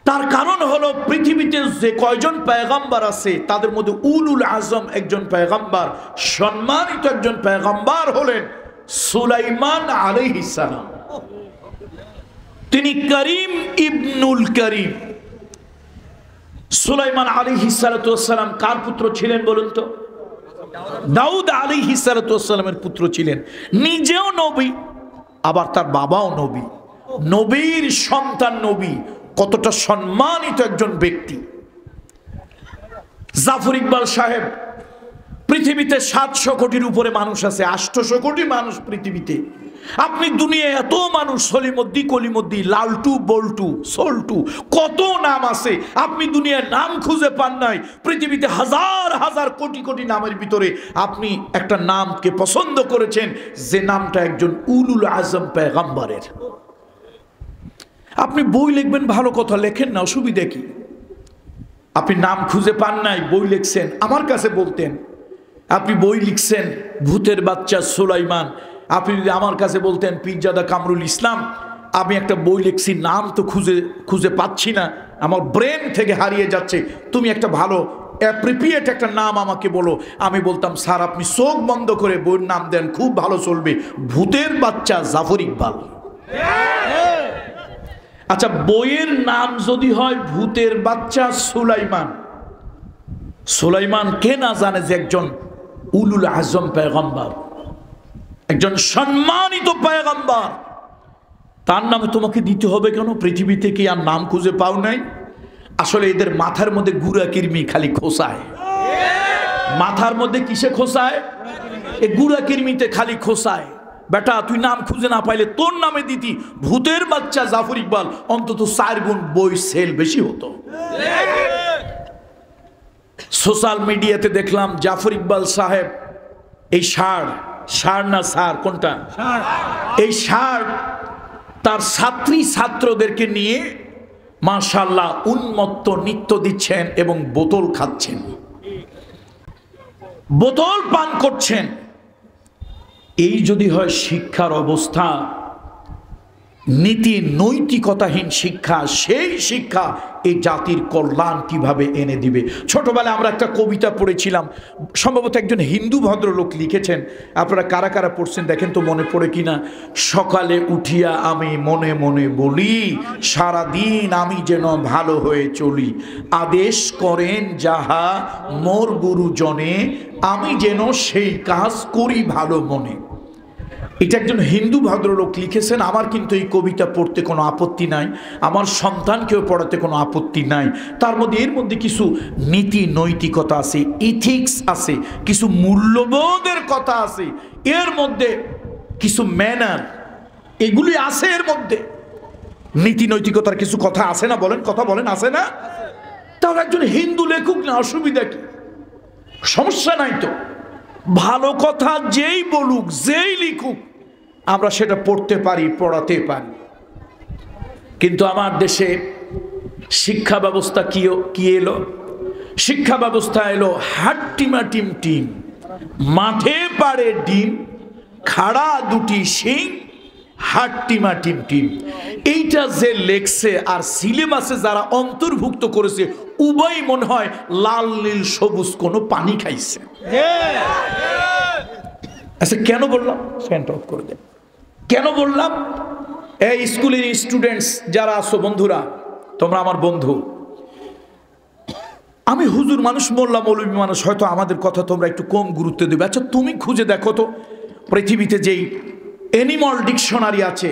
তার কারণ হলো পৃথিবীতে যে কয়জন পয়গম্বর আছে তাদের মধ্যে উলুল আজম একজন পয়গম্বর, সম্মানিত একজন পয়গম্বর হলেন সুলাইমান আলাইহিস সালাম। তিনি করিম ইবনুল করিম। সুলাইমান আলাইহিস সালাম কার পুত্র ছিলেন বলুন তো? দাউদ আলাইহিস সালামের পুত্র ছিলেন। নিজেও নবী, আবার তার বাবাও নবী। নবীর সন্তান নবী, কতটা সম্মানিত একজন ব্যক্তি। জাফর ইকবাল সাহেব, পৃথিবীতে 700 কোটির উপরে মানুষ আছে, 800 কোটি মানুষ পৃথিবীতে। আপনি দুনিয়ায় এত মানুষ, সলিমদ্দি, কলিমদ্দি, লালটু, বল্টু, সল্টু, কত নাম আছে, আপনি দুনিয়ার নাম খুঁজে পান নাই। পৃথিবীতে হাজার হাজার কোটি কোটি নামের ভিতরে আপনি একটা নামকে পছন্দ করেছেন, যে নামটা একজন উলুল আজম পয়গম্বরের। আপনি বই লিখবেন, ভালো কথা, লেখেন না, অসুবিধা কি? আপনি নাম খুঁজে পান নাই, বই লিখছেন। আমার কাছে বলতেন আপনি বই লিখছেন ভূতের বাচ্চা সুলাইমান, আপনি যদি আমার কাছে বলতেন পীরজাদা কামরুল ইসলাম, আমি একটা বই লিখছি, নাম তো খুঁজে পাচ্ছি না, আমার ব্রেন থেকে হারিয়ে যাচ্ছে, তুমি একটা ভালো অ্যাপ্রিপিয়েট একটা নাম আমাকে বলো। আমি বলতাম স্যার আপনি চোখ বন্ধ করে বইয়ের নাম দেন, খুব ভালো চলবে, ভূতের বাচ্চা জাফর ইকবাল। আচ্ছা, বইয়ের নাম যদি হয় ভূতের বাচ্চা সুলাইমান, সুলাইমান কে না জানে যে একজন উলুল আজম পয়গম্বর, একজন সম্মানিত পয়গম্বর। তার নামে তোমাকে দিতে হবে কেন? পৃথিবীতে কি আর নাম খুঁজে পাও নাই? আসলে এদের মাথার মধ্যে গুড়া কিরমি খালি খোসায়। মাথার মধ্যে কিসে খোসায়? এই গুড়া কিরমিতে খালি খোসায়। বেটা তুই নাম খুঁজে না পাইলে তোর নামে দিতি ভূতের বাচ্চা জাফর ইকবাল, অন্তত 4 গুণ বই সেল বেশি হতো। সোশ্যাল মিডিয়াতে দেখলাম জাফর ইকবাল সাহেব, এই ষাঁড় না স্যার কোনটা, এই ষাঁড় তার ছাত্রদেরকে নিয়ে মাশাআল্লাহ উন্মত্ত নৃত্য দিচ্ছেন এবং বোতল খাচ্ছেন, বোতল পান করছেন। এই যদি হয় শিক্ষার অবস্থা, নীতি নৈতিকতাহীন শিক্ষা, সেই শিক্ষা এই জাতির কল্যাণ কিভাবে এনে দিবে। ছোটবেলায় আমরা একটা কবিতা পড়েছিলাম, সম্ভবত একজন হিন্দু ভদ্রলোক লিখেছেন, আপনারা কারা কারা পড়ছেন দেখেন তো মনে পড়ে কিনা। সকালে উঠিয়া আমি মনে মনে বলি, সারাদিন আমি যেন ভালো হয়ে চলি, আদেশ করেন যাহা মোর গুরুজনে, আমি যেন সেই কাজ করি ভালো মনে। এটা একজন হিন্দু ভদ্রলোক লিখেছেন। আমার কিন্তু এই কবিতা পড়তে কোনো আপত্তি নাই, আমার সন্তানকেও পড়াতে কোনো আপত্তি নাই। তার মধ্যে এর মধ্যে কিছু নীতি নৈতিকতা আছে, ইথিক্স আছে, কিছু মূল্যবোধের কথা আছে, এর মধ্যে কিছু ম্যানার, এগুলি আছে এর মধ্যে। নীতি নৈতিকতার কিছু কথা আছে না? বলেন, কথা বলেন, আছে না? তাহলে একজন হিন্দু লেখুক না, অসুবিধা কি? সমস্যা নাই তো। ভালো কথা যেই বলুক, যেই লিখুক, আমরা সেটা পড়তে পারি, পড়াতে পারি। কিন্তু আমার দেশে শিক্ষা ব্যবস্থা কি এলো? শিক্ষা ব্যবস্থা এলো হাট্টিমাটিম টিম, মাঠে পাড়ে ডিম, খাড়া দুটি শিং, হাট্টিমাটিম টিম। এইটা যে লেখছে আর সিলেবাসে যারা অন্তর্ভুক্ত করেছে, উভয় মনে হয় লাল নীল সবুজ কোনো পানি খাইছে। আচ্ছা, কেন বললাম? ফ্যানটা অফ করে দেন। কেন বললাম? এই স্কুলের স্টুডেন্টস যারা আছো, বন্ধুরা, তোমরা আমার বন্ধু। আমি হুজুর মানুষ, মোল্লা মৌলবী মানুষ, হয়তো আমাদের কথা তোমরা একটু কম গুরুত্ব দেবে। আচ্ছা, তুমি খুঁজে দেখো তো পৃথিবীতে যেই অ্যানিমাল ডিকশনারি আছে,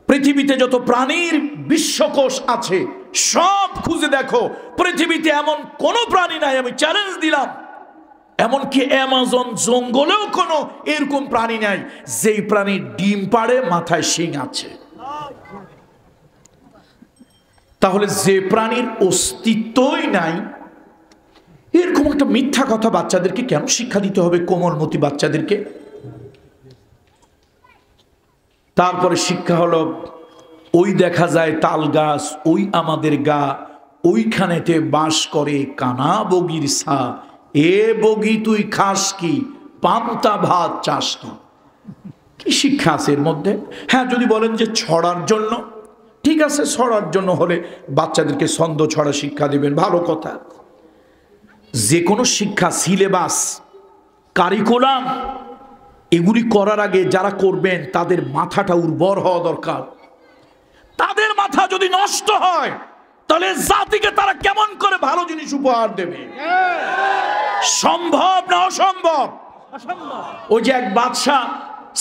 পৃথিবীতে যত প্রাণীর বিশ্বকোষ আছে, সব খুঁজে দেখো, পৃথিবীতে এমন কোন প্রাণী নাই, আমি চ্যালেঞ্জ দিলাম, এমনকি অ্যামাজন জঙ্গলেও কোনো এরকম প্রাণী নাই যেই প্রাণী ডিম পাড়ে, মাথায় শিং আছে। তাহলে যে প্রাণীর অস্তিত্বই নাই, এরকম একটা মিথ্যা কথা বাচ্চাদেরকে কেন শিক্ষা দিতে হবে, কোমলমতি বাচ্চাদেরকে? তারপরে শিক্ষা হলো, ওই দেখা যায় তাল গাছ, ওই আমাদের গা, ওইখানেতে বাস করে কানা বগির সা, এ বগি তুই খাস কি, পান্তা ভাত চাস কি? কি শিক্ষা আছে এর মধ্যে? হ্যাঁ, যদি বলেন যে ছড়ার জন্য, ঠিক আছে, ছড়ার জন্য হলে বাচ্চাদেরকে ছন্দ ছড়া শিক্ষা দিবেন, ভালো কথা। যে কোনো শিক্ষা, সিলেবাস, কারিকুলাম, এগুলি করার আগে যারা করবেন তাদের মাথাটা উর্বর হওয়া দরকার। তাদের মাথা যদি নষ্ট হয়, তাহলে জাতিকে তারা কেমন করে ভালো জিনিস উপহার দেবে? সম্ভব না অসম্ভব? ওই যে এক বাদশা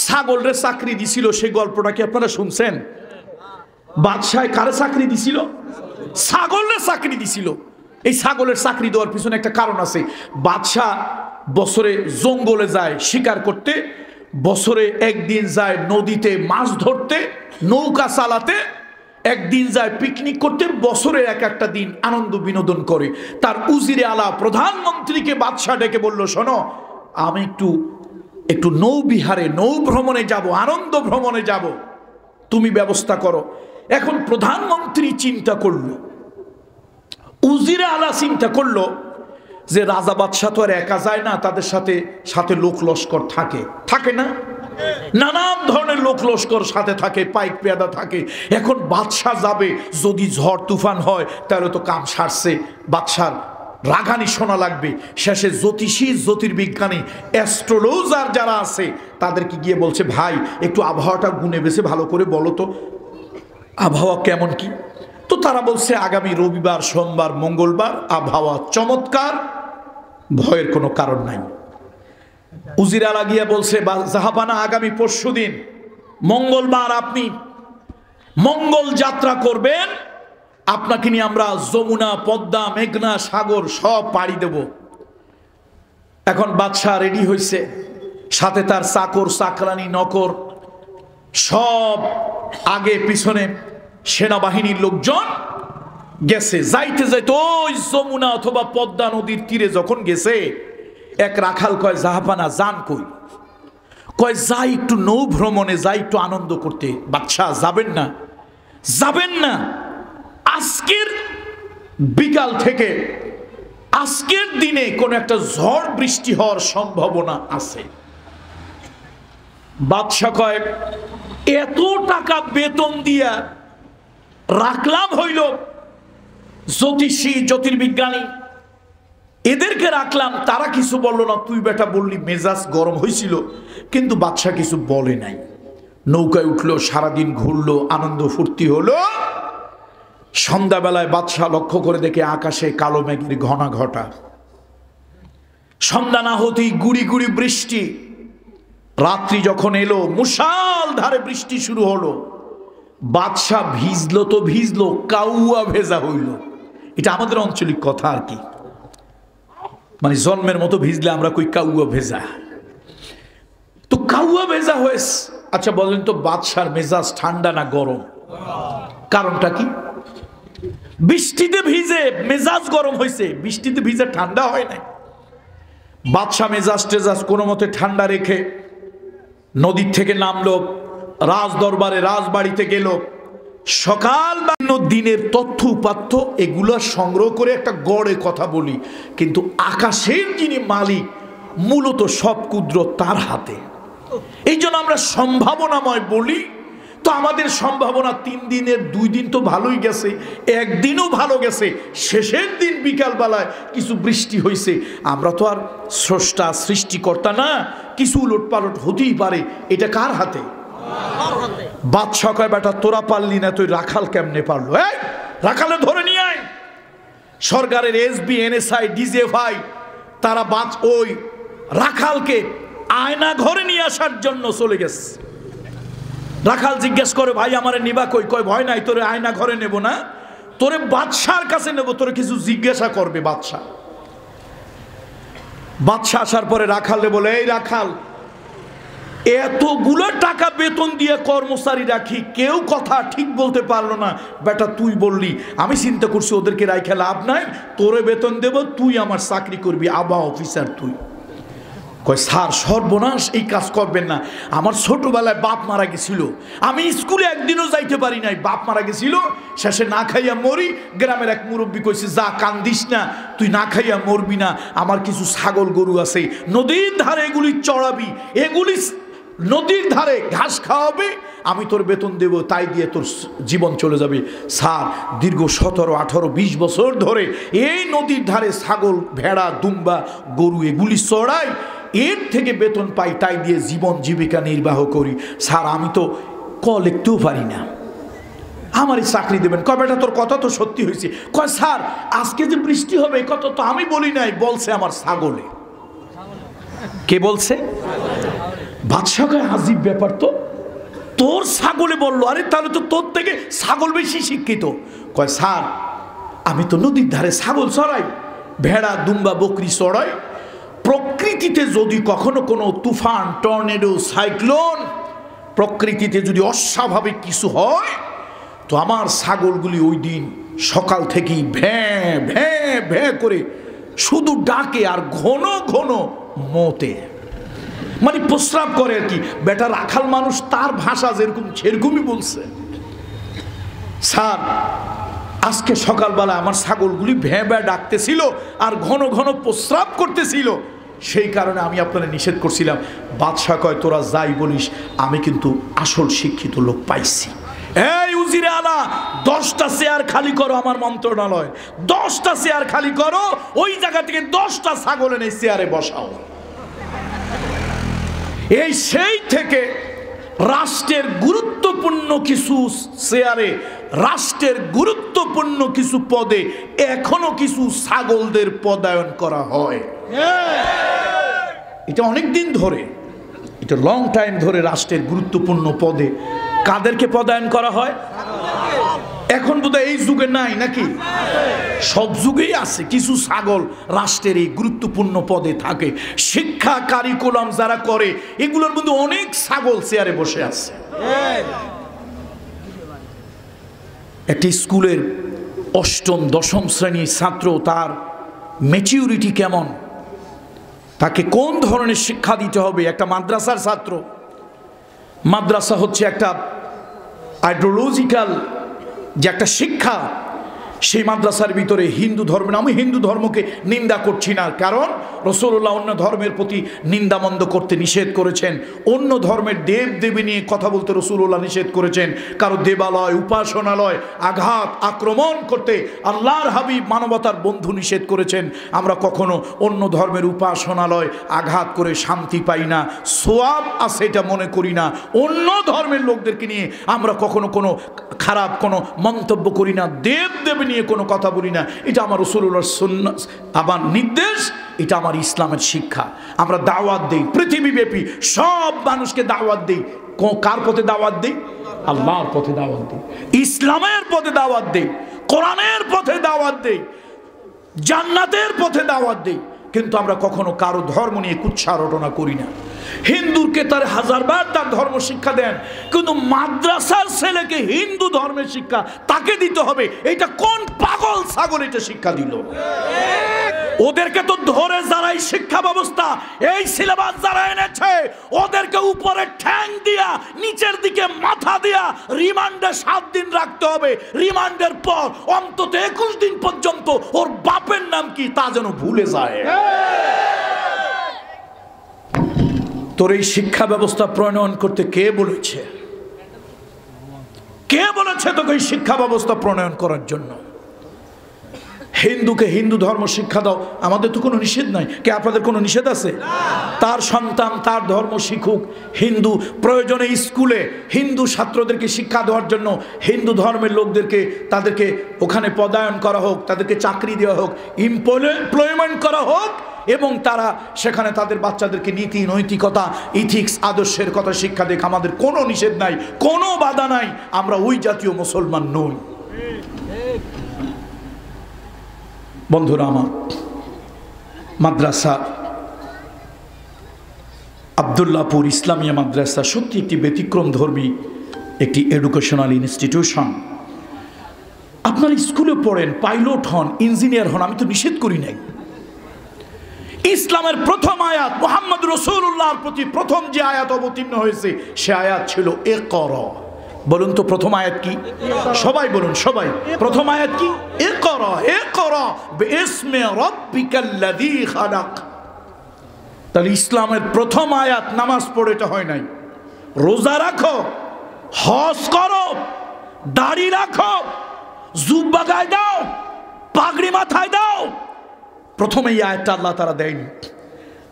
ছাগলরে চাকরি দিছিল, সেই গল্পটা কি আপনারা শুনছেন? বাদশাহ কারে চাকরি দিছিল? ছাগলরে চাকরি দিছিল। এই ছাগলের চাকরি দেওয়ার পিছনে একটা কারণ আছে। বাদশাহ বছরে জঙ্গলে যায় শিকার করতে, বছরে একদিন যায় নদীতে মাছ ধরতে, নৌকা চালাতে, একদিন যায় পিকনিক করতে, বছরে এক একটা দিন আনন্দ বিনোদন করে। তার উজিরে আলা প্রধানমন্ত্রীকে বাদশাহ ডেকে বলল, শোনো, আমি একটু নৌবিহারে, নৌ ভ্রমণে যাব, আনন্দ ভ্রমণে যাব, তুমি ব্যবস্থা করো। এখন প্রধানমন্ত্রী চিন্তা করলো, উজিরে আলা চিন্তা করলো যে রাজা বাদশাহ তো আর একা যায় না, তাদের সাথে সাথে লোক লস্কর থাকে না, নানান ধরনের লোক লস্কর সাথে থাকে, পাইক পেয়াদা থাকে। এখন বাদশাহ যাবে, যদি ঝড় তুফান হয় তাহলে তো কাম সারছে, বাদশার রাগানি শোনা লাগবে। শেষে জ্যোতিষী, জ্যোতির্বিজ্ঞানী, অ্যাস্ট্রোলজার যারা আছে তাদেরকে গিয়ে বলছে, ভাই একটু আবহাওয়াটা গুনে বেছে ভালো করে বলো তো, আবহাওয়া কেমন কি? তো তারা বলছে, আগামী রবিবার, সোমবার, মঙ্গলবার আবহাওয়া চমৎকার, ভয়ের কোনো কারণ নাই। উজিরা লাগিয়া বলছে, জাহাপানা, আগামী পরশুদিন মঙ্গলবার আপনি মঙ্গল যাত্রা করবেন, আপনাকে নিয়ে আমরা যমুনা, পদ্মা, মেঘনা, সাগর সব পাড়ি দেব। এখন বাদশাহ রেডি হয়েছে, সাথে তার চাকর, চাকরানি, নকর সব আগে পিছনে সেনাবাহিনীর লোকজন গেছে। যাইতে যাইতে ওই যমুনা অথবা পদ্মা নদীর তীরে যখন গেছে, এক রাখাল কয়, জাহাপানা যান কই? কয়, যাই একটু নৌ ভ্রমণে, যাই একটু আনন্দ করতে। বাদশাহ, যাবেন না? যাবেন না, আজকের বিকাল থেকে আজকের দিনে কোন একটা ঝড় বৃষ্টি হওয়ার সম্ভাবনা আছে। বাদশাহ কয়, এত টাকা বেতন দিয়া রাখলাম হইল জ্যোতিষী জ্যোতির্বিজ্ঞানী, এদেরকে রাখলাম, তারা কিছু বললো না। তুই বেটা বললি মেজাজ গরম হয়েছিল, কিন্তু বাদশা কিছু বলে নাই। নৌকায় উঠলো, সারাদিন ঘুরলো, আনন্দ ফুর্তি হলো। সন্ধ্যাবেলায় বাদশা লক্ষ্য করে দেখে আকাশে কালো মেঘের ঘনা ঘটা। সন্ধ্যা না হতেই গুড়ি গুড়ি বৃষ্টি। রাত্রি যখন এলো মুষাল ধারে বৃষ্টি শুরু হলো। বাদশা ভিজলো তো ভিজলো, কাউয়া ভেজা হইল। এটা আমাদের আঞ্চলিক কথা আর কি, মানে জন্মের মতো ভিজলে আমরা কই কাউয়া ভেজা। তো কাউয়া ভেজা হয়েছে। আচ্ছা বলেন তো, বাদশার মেজাজ ঠান্ডা না গরম? কারণটা কি? বৃষ্টিতে ভিজে মেজাজ গরম হয়েছে, বৃষ্টিতে ভিজে ঠান্ডা হয় নাই। বাদশা মেজাজ টেজাজ কোনো মতে ঠান্ডা রেখে নদীর থেকে নামলো, রাজ দরবারে রাজবাড়িতে গেল। সকাল দিনের তথ্য উপাত্য এগুলো সংগ্রহ করে একটা গড়ে কথা বলি, কিন্তু আকাশের যিনি মালিক মূলত সব কুদরত তার হাতে। এই জন্য আমরা সম্ভাবনাময় বলি। তো আমাদের সম্ভাবনা 3 দিনের 2 দিন তো ভালোই গেছে, একদিনও ভালো গেছে, শেষের দিন বিকালবেলায় কিছু বৃষ্টি হয়েছে। আমরা তো আর স্রষ্টা সৃষ্টিকর্তা না, কিছু উলটপালট হতেই পারে। এটা কার হাতে? বাদশা কয় বেটা তোরা পারলি না, তুই রাখাল কেমনে পারলো? এই রাখালে ধরে নিয়ে আয়। সরকারের এসবি এনএসআই ডিজিএফআই তারা ওই রাখালকে আয়না ঘরে নিয়ে আসার জন্য চলে গেছে। রাখাল জিজ্ঞেস করে ভাই আমারে নিবা কই? কয় ভয় নাই, তোরে আয়না ঘরে নেব না, তোরে বাদশার কাছে নেব, তোরে কিছু জিজ্ঞাসা করবে বাদশা। বাদশা আসার পরে রাখালে বলে, এই রাখাল, এতগুলো টাকা বেতন দিয়ে কর্মচারী রাখি, কেউ কথা ঠিক বলতে পারলো না। বেটা তুই বললি, আমি চিন্তা করছি ওদেরকে রাইখা লাভ নাই, তোরে বেতন দেব, তুই আমার চাকরি করবি, আবা অফিসার তুই। কয় স্যার সর্বনাশ, এই কাজ করবেন না। আমার ছোটবেলায় বাপ মারা গেছিল, আমি স্কুলে একদিনও যাইতে পারি নাই, বাপ মারা গেছিল, শেষে না খাইয়া মরি। গ্রামের এক মুরব্বী কইছে যা কান্দিস না, তুই না খাইয়া মরবি না, আমার কিছু ছাগল গরু আছে, নদীর ধারে এগুলি চড়াবি, এগুলি নদীর ধারে ঘাস খাওয়াবে, আমি তোর বেতন দেব, তাই দিয়ে তোর জীবন চলে যাবে। স্যার দীর্ঘ 17, 18, 20 বছর ধরে এই নদীর ধারে ছাগল, ভেড়া, দুম্বা, গরু এগুলি চড়াই, এর থেকে বেতন পাই, তাই দিয়ে জীবন জীবিকা নির্বাহ করি। স্যার আমি তো লিখতেও পারি না, আমারই চাকরি দেবেন। কয় বেটা তোর কথা তো সত্যি হয়েছে? কয় স্যার আজকে যে বৃষ্টি হবে এই কথা তো আমি বলি নাই, বলছে আমার ছাগলে। কে বলছে? বাদশা কয় আজীব ব্যাপার তো, তোর ছাগলে বললো। আরে তাহলে তো তোর থেকে ছাগল বেশি শিক্ষিত। কয় স্যার আমি তো নদীর ধারে ছাগল চড়াই, ভেড়া, দুম্বা, বকরি চড়াই। প্রকৃতিতে যদি কখনো কোনো তুফান, টর্নেডো, সাইক্লোন, প্রকৃতিতে যদি অস্বাভাবিক কিছু হয়, তো আমার ছাগলগুলি ওই দিন সকাল থেকেই ভ্যাঁ ভ্যাঁ ভ্যাঁ করে শুধু ডাকে আর ঘন ঘন মোতে, মানে প্রস্রাব করে আর কি। বেটা রাখাল মানুষ, তার ভাষা যেরকম সেরকমই বলছে। স্যার আজকে সকালবেলা আমার ছাগলগুলি ভ্যাঁ ভ্যাঁ ডাকতেছিল আর ঘন ঘন প্রস্রাব করতেছিল, সেই কারণে আমি আপনারা নিষেধ করছিলাম। বাদশা কয় তোরা যাই বলিস, আমি কিন্তু আসল শিক্ষিত লোক পাইছি। এই উজিরে আলা, 10টা চেয়ার খালি করো আমার মন্ত্রণালয়, 10টা চেয়ার খালি করো, ওই জায়গা থেকে 10টা ছাগল এনে চেয়ারে বসাও। এই সেই থেকে রাষ্ট্রের গুরুত্বপূর্ণ কিছু চেয়ারে, রাষ্ট্রের গুরুত্বপূর্ণ কিছু পদে এখনো কিছু ছাগলদের পদায়ন করা হয়। এটা অনেক দিন ধরে, এটা লং টাইম ধরে রাষ্ট্রের গুরুত্বপূর্ণ পদে কাদেরকে পদায়ন করা হয়? এখন বোধহয় এই যুগে নাই নাকি? সব যুগেই আছে কিছু ছাগল রাষ্ট্রের এই গুরুত্বপূর্ণ পদে থাকে। শিক্ষা কারিকুলাম যারা করে, এগুলোর মধ্যে অনেক ছাগল চেয়ারে বসে আছে। একটি স্কুলের 8ম 10ম শ্রেণীর ছাত্র, তার ম্যাচিউরিটি কেমন, তাকে কোন ধরনের শিক্ষা দিতে হবে? একটা মাদ্রাসার ছাত্র, মাদ্রাসা হচ্ছে একটা আইডিওলজিক্যাল যে একটা শিক্ষা, সেই মাদ্রাসার ভিতরে হিন্দু ধর্ম, আমি হিন্দু ধর্মকে নিন্দা করছি না, কারণ রাসূলুল্লাহ অন্য ধর্মের প্রতি নিন্দামন্দ করতে নিষেধ করেছেন, অন্য ধর্মের দেব দেবী নিয়ে কথা বলতে রাসূলুল্লাহ নিষেধ করেছেন, কারো দেবালয় উপাসনালয় আঘাত আক্রমণ করতে আল্লাহর হাবিব মানবতার বন্ধু নিষেধ করেছেন। আমরা কখনো অন্য ধর্মের উপাসনালয় আঘাত করে শান্তি পাই না, সোয়াব আছে এটা মনে করি না। অন্য ধর্মের লোকদেরকে নিয়ে আমরা কখনো কোনো খারাপ কোনো মন্তব্য করি না, দেব দেবী নিয়ে কোনো কথা বলি না। এটা আমার রাসূলুল্লাহর সুন্নাত, আমার নির্দেশ, এটা আমার ইসলামের শিক্ষা। আমরা দাওয়াত দেই পৃথিবীব্যাপী, সব মানুষকে দাওয়াত দেই। কার পথে দাওয়াত দেই? আল্লাহর পথে দাওয়াত দেই, ইসলামের পথে দাওয়াত দেই, কোরআনের পথে দাওয়াত দেই, জান্নাতের পথে দাওয়াত দেই। কিন্তু আমরা কখনো কারো ধর্ম নিয়ে কুৎসা রটনা করি না। হিন্দুকে তার হাজারবার তার ধর্ম শিক্ষা দেন, কিন্তু মাদ্রাসার ছেলেকে হিন্দু ধর্মের শিক্ষা তাকে দিতে হবে, এটা কোন পাগল ছাগল এটা শিক্ষা দিল? ওদেরকে তো ধরে যারা এই শিক্ষা ব্যবস্থা, এই সিলেবাস যারা এনেছে, ওদেরকে উপরে ঠ্যাং দিয়া নিচের দিকে মাথা দিয়া রিমান্ডে 7 দিন রাখতে হবে। রিমান্ডের পর অন্তত 21 দিন পর্যন্ত ওর বাপের নাম কি তা যেন ভুলে যায়। তোর এই শিক্ষা ব্যবস্থা প্রণয়ন করতে কে বলেছে? কে বলেছে তোকে এই শিক্ষা ব্যবস্থা প্রণয়ন করার জন্য? হিন্দুকে হিন্দু ধর্ম শিক্ষা দাও, আমাদের তো কোনো নিষেধ নাই। কে আপনাদের কোনো নিষেধ আছে? তার সন্তান তার ধর্ম শিখুক। হিন্দু প্রয়োজনে স্কুলে হিন্দু ছাত্রদেরকে শিক্ষা দেওয়ার জন্য হিন্দু ধর্মের লোকদেরকে তাদেরকে ওখানে পদায়ন করা হোক, তাদেরকে চাকরি দেওয়া হোক, এমপ্লয়মেন্ট করা হোক, এবং তারা সেখানে তাদের বাচ্চাদেরকে নীতি নৈতিকতা ইথিক্স আদর্শের কথা শিক্ষা দেখ। আমাদের কোনো নিষেধ নাই, কোনো বাধা নাই। আমরা ওই জাতীয় মুসলমান নই। বন্ধুরা আমার, মাদ্রাসা আব্দুল্লাহপুর ইসলামিয়া মাদ্রাসা সত্যি একটি ব্যতিক্রম ধর্মী একটি এডুকেশনাল ইনস্টিটিউশন। আপনার স্কুলে পড়েন, পাইলট হন, ইঞ্জিনিয়ার হন, আমি তো নিষেধ করি নাই। ইসলামের প্রথম আয়াত মুহাম্মদ রাসূলুল্লাহর প্রতি প্রথম যে আয়াত অবতীর্ণ হয়েছে সে আয়াত ছিল ইকরা। বলুন তো প্রথম আয়াত কি? সবাই বলুন, সবাই। প্রথম আয়াত কি? ইকরা, ইকরা বিইসমি রাব্বিকাল্লাযী খালাক। তাহলে ইসলামের প্রথম আয়াত নামাজ পড়ে এটা হয় নাই। রোজা রাখো, হজ করো, দাড়ি রাখো, জুব্বা গায়ে দাও, পাগড়ি মাথায় দাও, প্রথমে এই আয়াতটা আল্লাহ তাআলা দেয়নি।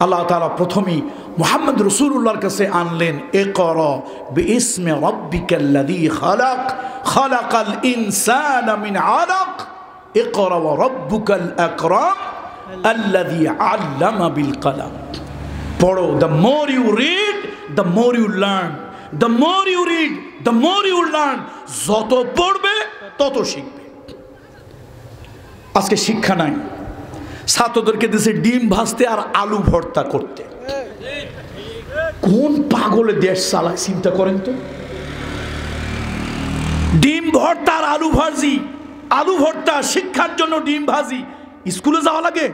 আল্লাহ তাআলা প্রথমেই মুহাম্মদ রাসূলুল্লাহর কাছে আনলেন ইকরা বিইসমি রাব্বিকাল্লাযী খালাক, খালাকাল ইনসানা মিন আলাক, ইকরা ওয়া রাব্বুকাল আকরাম আল্লাযী আল্লামা বিল কলম। পড়ো, the more you read the more you learn, the more you read the more you learn। যত পড়বে তত শিখবে। আজকে শিক্ষা নাই, ছাত্রদেরকে দিয়েছে ডিম ভাজতে আর আলু ভর্তা করতে। কোন পাগলে দেশ চালায় চিন্তা করেন তো? ডিম ভর্তা আর আলু ভাজি, আলু ভর্তা শিক্ষার জন্য ডিম ভাজি, স্কুলে যাওয়া লাগে।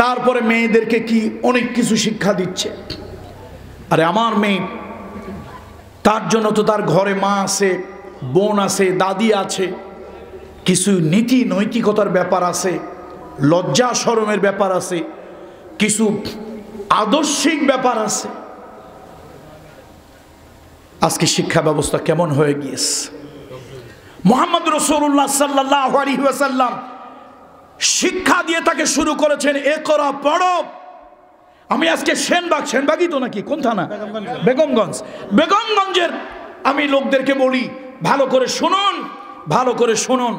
তারপরে মেয়েদেরকে কি অনেক কিছু শিক্ষা দিচ্ছে। আরে আমার মেয়ে, তার জন্য তো তার ঘরে মা আছে, বোন আছে, দাদি আছে, কিছু নীতি নৈতিকতার ব্যাপার আছে, লজ্জা শরমের ব্যাপার আছে, কিছু আদর্শিক ব্যাপার আছে। আজকে শিক্ষা ব্যবস্থা কেমন হয়ে গিয়েছে? মুহাম্মদ রাসূলুল্লাহ সাল্লাল্লাহু আলাইহি ওয়াসাল্লাম শিক্ষা দিয়ে তাকে শুরু করেছেন ইকরা, পড়ো। আমি আজকে সেনবাগই তো নাকি কোন থানা? বেগমগঞ্জ। বেগমগঞ্জের আমি লোকদেরকে বলি, ভালো করে শুনুন, ভালো করে শুনুন।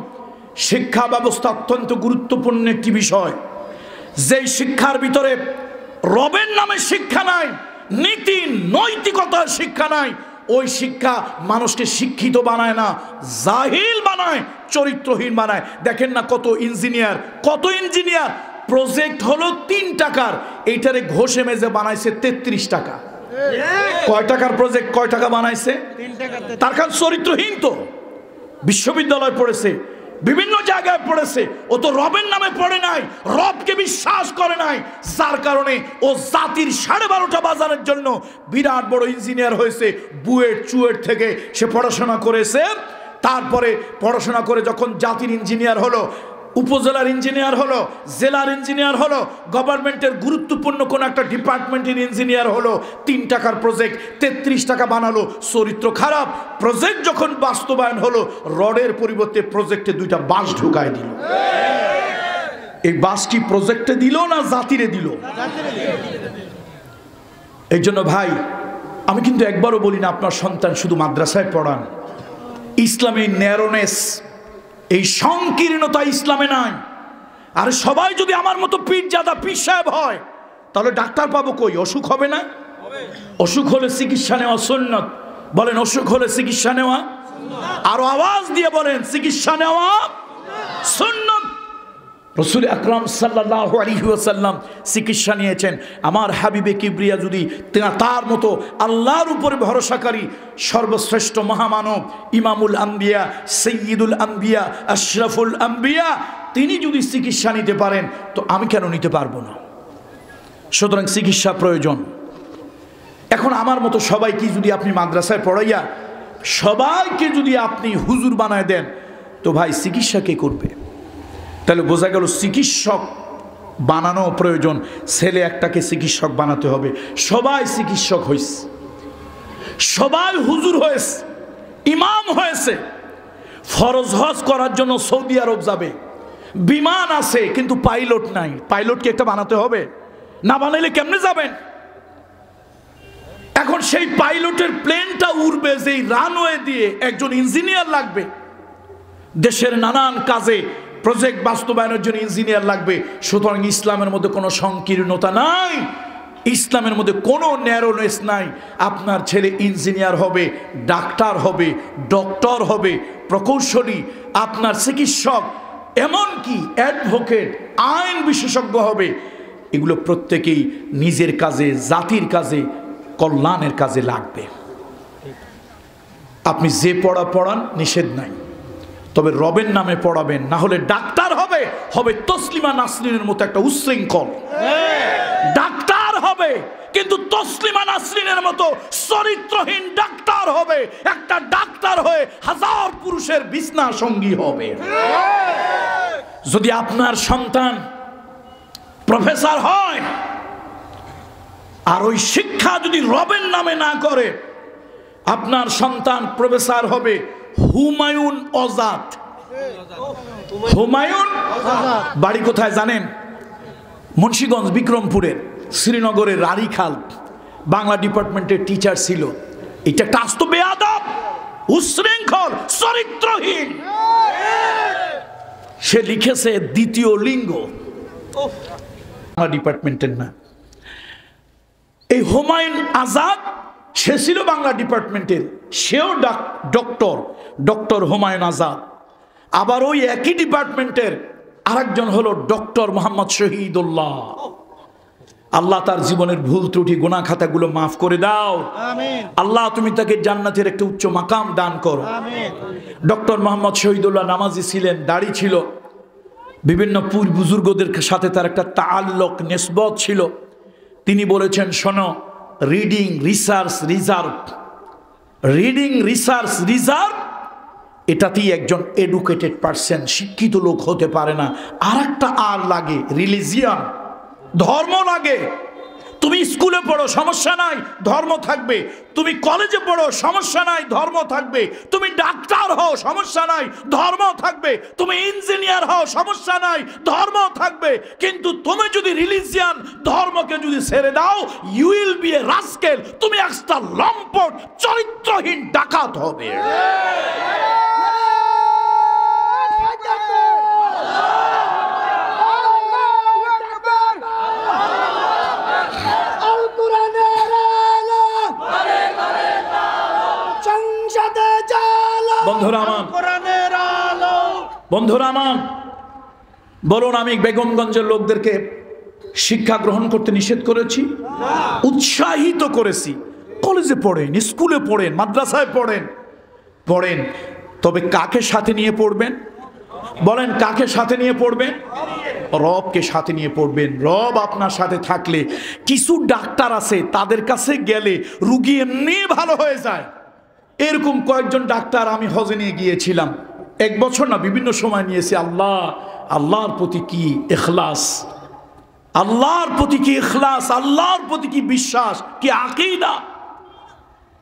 শিক্ষা ব্যবস্থা অত্যন্ত গুরুত্বপূর্ণ একটি বিষয়। যেই শিক্ষার ভিতরে রবের নামে শিক্ষা নাই, নীতি নৈতিকতার শিক্ষা নাই, ওই শিক্ষা মানুষকে শিক্ষিত বানায় না, জাহিল বানায়, চরিত্রহীন বানায়। দেখেন না কত ইঞ্জিনিয়ার প্রজেক্ট হলো 3 টাকার, এইটারে ঘষে মেজে বানাইছে 33 টাকা। কয় টাকার প্রজেক্ট, কয় টাকা বানাইছে? 3 টাকা। তার কারণ চরিত্রহীন, তো বিশ্ববিদ্যালয় পড়েছে, বিভিন্ন জায়গায় পড়েছে, ও তো রবের নামে পড়ে নাই, রবকে বিশ্বাস করে নাই, যার কারণে ও জাতির 12.5টা বাজারের জন্য বিরাট বড় ইঞ্জিনিয়ার হয়েছে। বুয়েট চুয়েট থেকে সে পড়াশোনা করেছে, তারপরে পড়াশোনা করে যখন জাতির ইঞ্জিনিয়ার হলো, উপজেলার ইঞ্জিনিয়ার হলো, জেলার ইঞ্জিনিয়ার হলো, গভর্নমেন্টের গুরুত্বপূর্ণ কোন একটা ডিপার্টমেন্টের ইঞ্জিনিয়ার হলো, 3 টাকার প্রজেক্ট 33 টাকা বানালো, চরিত্র খারাপ। প্রজেক্ট যখন বাস্তবায়ন হলো, রডের পরিবর্তে প্রজেক্টে 2টা বাঁশ ঢুকায় দিল। এই বাঁশ কি প্রজেক্টে দিল না জাতিরে দিল? এই জন্য ভাই, আমি কিন্তু একবারও বলি না আপনার সন্তান শুধু মাদ্রাসায় পড়ান। ইসলামী ন্যারোনেস, এই সংকীর্ণতা ইসলামে নাই। আর সবাই যদি আমার মতো পীরজাদা পীর সাহেব হয়, তাহলে ডাক্তার পাবো কই? অসুখ হবে না? অসুখ হলে চিকিৎসা নেওয়া সুন্নত। বলেন অসুখ হলে চিকিৎসা নেওয়া, আরো আওয়াজ দিয়ে বলেন চিকিৎসা নেওয়া সুন্নত। রাসূল আকরাম সাল্লাল্লাহু আলাইহি ওয়াসাল্লাম চিকিৎসা নিয়েছেন। আমার হাবিবে কিবরিয়া যদি তার মতো আল্লাহর উপরে ভরসাকারী সর্বশ্রেষ্ঠ মহামানব, ইমামুল আম্বিয়া, সাইয়্যিদুল আম্বিয়া, আশরাফুল আম্বিয়া, তিনি যদি চিকিৎসা নিতে পারেন, তো আমি কেন নিতে পারবো না? সুতরাং চিকিৎসা প্রয়োজন। এখন আমার মতো সবাইকে যদি আপনি মাদ্রাসায় পড়াইয়া সবাইকে যদি আপনি হুজুর বানায় দেন, তো ভাই চিকিৎসা কে করবে? তাহলে বোঝা গেল চিকিৎসক বানানো প্রয়োজন। ছেলে একটাকে চিকিৎসক বানাতে হবে। সবাই চিকিৎসক হয়েছে, সবাই হুজুর হয়েছে, ইমাম হয়েছে। ফরজ হজ করার জন্য সৌদি আরব যাবে, বিমান আছে কিন্তু পাইলট নাই। পাইলটকে একটা বানাতে হবে, না বানাইলে কেমনে যাবেন? এখন সেই পাইলটের প্লেনটা উড়বে যেই রানওয়ে দিয়ে, একজন ইঞ্জিনিয়ার লাগবে। দেশের নানান কাজে প্রজেক্ট বাস্তবায়নের জন্য ইঞ্জিনিয়ার লাগবে। সুতরাং ইসলামের মধ্যে কোনো সংকীর্ণতা নাই, ইসলামের মধ্যে কোনো ন্যারোনেস নাই। আপনার ছেলে ইঞ্জিনিয়ার হবে, ডাক্তার হবে, ডক্টর হবে, প্রকৌশলী, আপনার চিকিৎসক, এমনকি অ্যাডভোকেট, আইন বিশেষজ্ঞ হবে। এগুলো প্রত্যেকেই নিজের কাজে, জাতির কাজে, কল্যাণের কাজে লাগবে। আপনি যে পড়া পড়ান নিষেধ নাই, তবে রবের নামে পড়াবেন, না হলে ডাক্তার হবে হবে তসলিমা নাসরিনের মতো একটা উচ্ছৃঙ্খল ডাক্তার হবে, কিন্তু তসলিমা নাসরিনের মতো চরিত্রহীন ডাক্তার হবে। একটা ডাক্তার হয়ে 1000 পুরুষের বিছনা সঙ্গী হবে। যদি আপনার সন্তান প্রফেসর হয় আর ওই শিক্ষা যদি রবের নামে না করে, আপনার সন্তান প্রফেসর হবে হুমায়ুন আজাদ। হুমায়ুন বাড়ি কোথায় জানেন? মুন্সিগঞ্জ, বিক্রমপুরের, শ্রীনগরের রারিখাল, বাংলা ডিপার্টমেন্টের টিচার ছিল। এটা একটা আস্ত বেয়াদব, উচ্ছৃঙ্খল, চরিত্রহীন। সে লিখেছে দ্বিতীয় লিঙ্গ, বাংলা ডিপার্টমেন্টের না। এই হুমায়ুন আজাদ, সে ছিল বাংলা ডিপার্টমেন্টের, সেও ডক্টর হুমায়ুন আজাদ। আবার ওই একই ডিপার্টমেন্টের আরেকজন হলো ডক্টর মোহাম্মদ শহীদুল্লাহ। আল্লাহ তার জীবনের ভুল ত্রুটি গুনাহ খাতাগুলো মাফ করে দাও। আমিন। আল্লাহ তুমি তাকে জান্নাতের একটা উচ্চ মাকাম দান করো। আমিন। ডক্টর মোহাম্মদ শহীদুল্লাহ নামাজি ছিলেন, দাড়ি ছিল, বিভিন্ন পীর বুজুর্গদের সাথে তার একটা তাআল্লুক, নিসবত ছিল। তিনি বলেছেন, শোনো, reading research reserve, reading research reserve, এটাতেই একজন এডুকেটেড পারসন, শিক্ষিত লোক হতে পারে না। আর একটা আর লাগে, রিলিজিয়ান, ধর্ম লাগে। তুমি স্কুলে পড়ো, সমস্যা নাই, ধর্ম থাকবে। তুমি কলেজে পড়ো, সমস্যা নাই, ধর্ম থাকবে। তুমি ডাক্তার হও, সমস্যা নাই, ধর্ম থাকবে। তুমি ইঞ্জিনিয়ার হও, সমস্যা নাই, ধর্ম থাকবে। কিন্তু তুমি যদি রিলিজিয়ান, ধর্মকে যদি ছেড়ে দাও, you will be a rascal, তুমি একটা লম্পট, চরিত্রহীন ডাকাত হবে। বন্ধুরা আমার, বলুন, আমি বেগমগঞ্জের লোকদেরকে শিক্ষা গ্রহণ করতে নিষেধ করেছি? উৎসাহিত করেছি। কলেজে পড়েন, স্কুলে পড়েন, মাদ্রাসায় পড়েন, তবে কাকে সাথে নিয়ে পড়বেন? বলেন, কাকে সাথে নিয়ে পড়বেন? রবকে সাথে নিয়ে পড়বেন। রব আপনার সাথে থাকলে, কিছু ডাক্তার আছে তাদের কাছে গেলে রুগী এমনি ভালো হয়ে যায়, এরকম কয়েকজন ডাক্তার আমি হজে নিয়ে গিয়েছিলাম, 1 বছর না, বিভিন্ন সময় নিয়েছি। আল্লাহর প্রতি কি ইখলাস, আল্লাহর প্রতি কি ইখলাস, আল্লাহর প্রতি কি বিশ্বাস, কি আকীদা।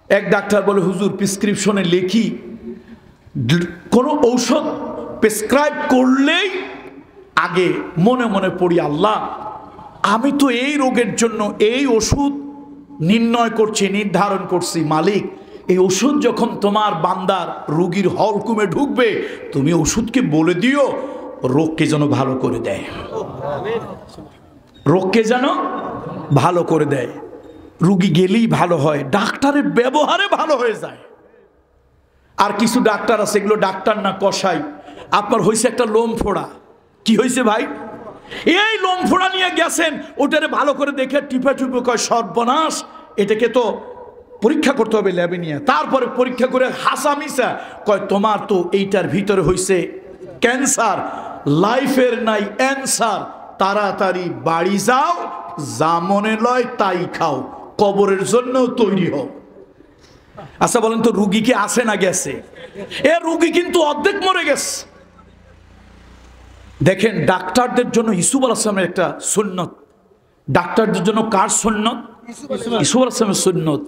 এক ডাক্তার বলে, হুজুর প্রেসক্রিপশনে লেখি, কোন ঔষধ প্রেসক্রাইব করলেই আগে মনে মনে পড়ি, আল্লাহ আমি তো এই রোগের জন্য এই ওষুধ নির্ণয় করছি, নির্ধারণ করছি, মালিক এই ওষুধ যখন তোমার বান্দার রোগীর হলকুমে ঢুকবে, তুমি ওষুধকে বলে দিও রোগকে যেন ভালো করে দেয়, রোগকে যেন ভালো করে দেয়। রুগী গেলেই ভালো হয়, ডাক্তারের ব্যবহারে ভালো হয়ে যায়। আর কিছু ডাক্তার আছে, এগুলো ডাক্তার না কসাই। আপনার হয়েছে একটা লোম ফোড়া, কি হয়েছে ভাই, এই লোম ফোড়া নিয়ে গেছেন, ওটারে ভালো করে দেখে টিপে টিপে কয় সর্বনাশ, এটাকে তো পরীক্ষা করতে হবে ল্যাবে নিয়ে। তারপরে পরীক্ষা করে হাসা মিশা কয় তোমার তো এইটার ভিতরে হয়েছে ক্যান্সার, লাইফের নাই অ্যান্সার, তাড়াতাড়ি বাড়ি যাও, যা মনে লয় তাই খাও, কবরের জন্য তৈরি হও। আচ্ছা বলেন তো, রুগী কি আসে না গেছে? এ রুগী কিন্তু অর্ধেক মরে গেছে। দেখেন ডাক্তারদের জন্য ইসুফ আলাইহিস সালামের একটা সুন্নত, ডাক্তারদের জন্য কার সুন্নত? ইসুফ আলাইহিস সালামের সুন্নত।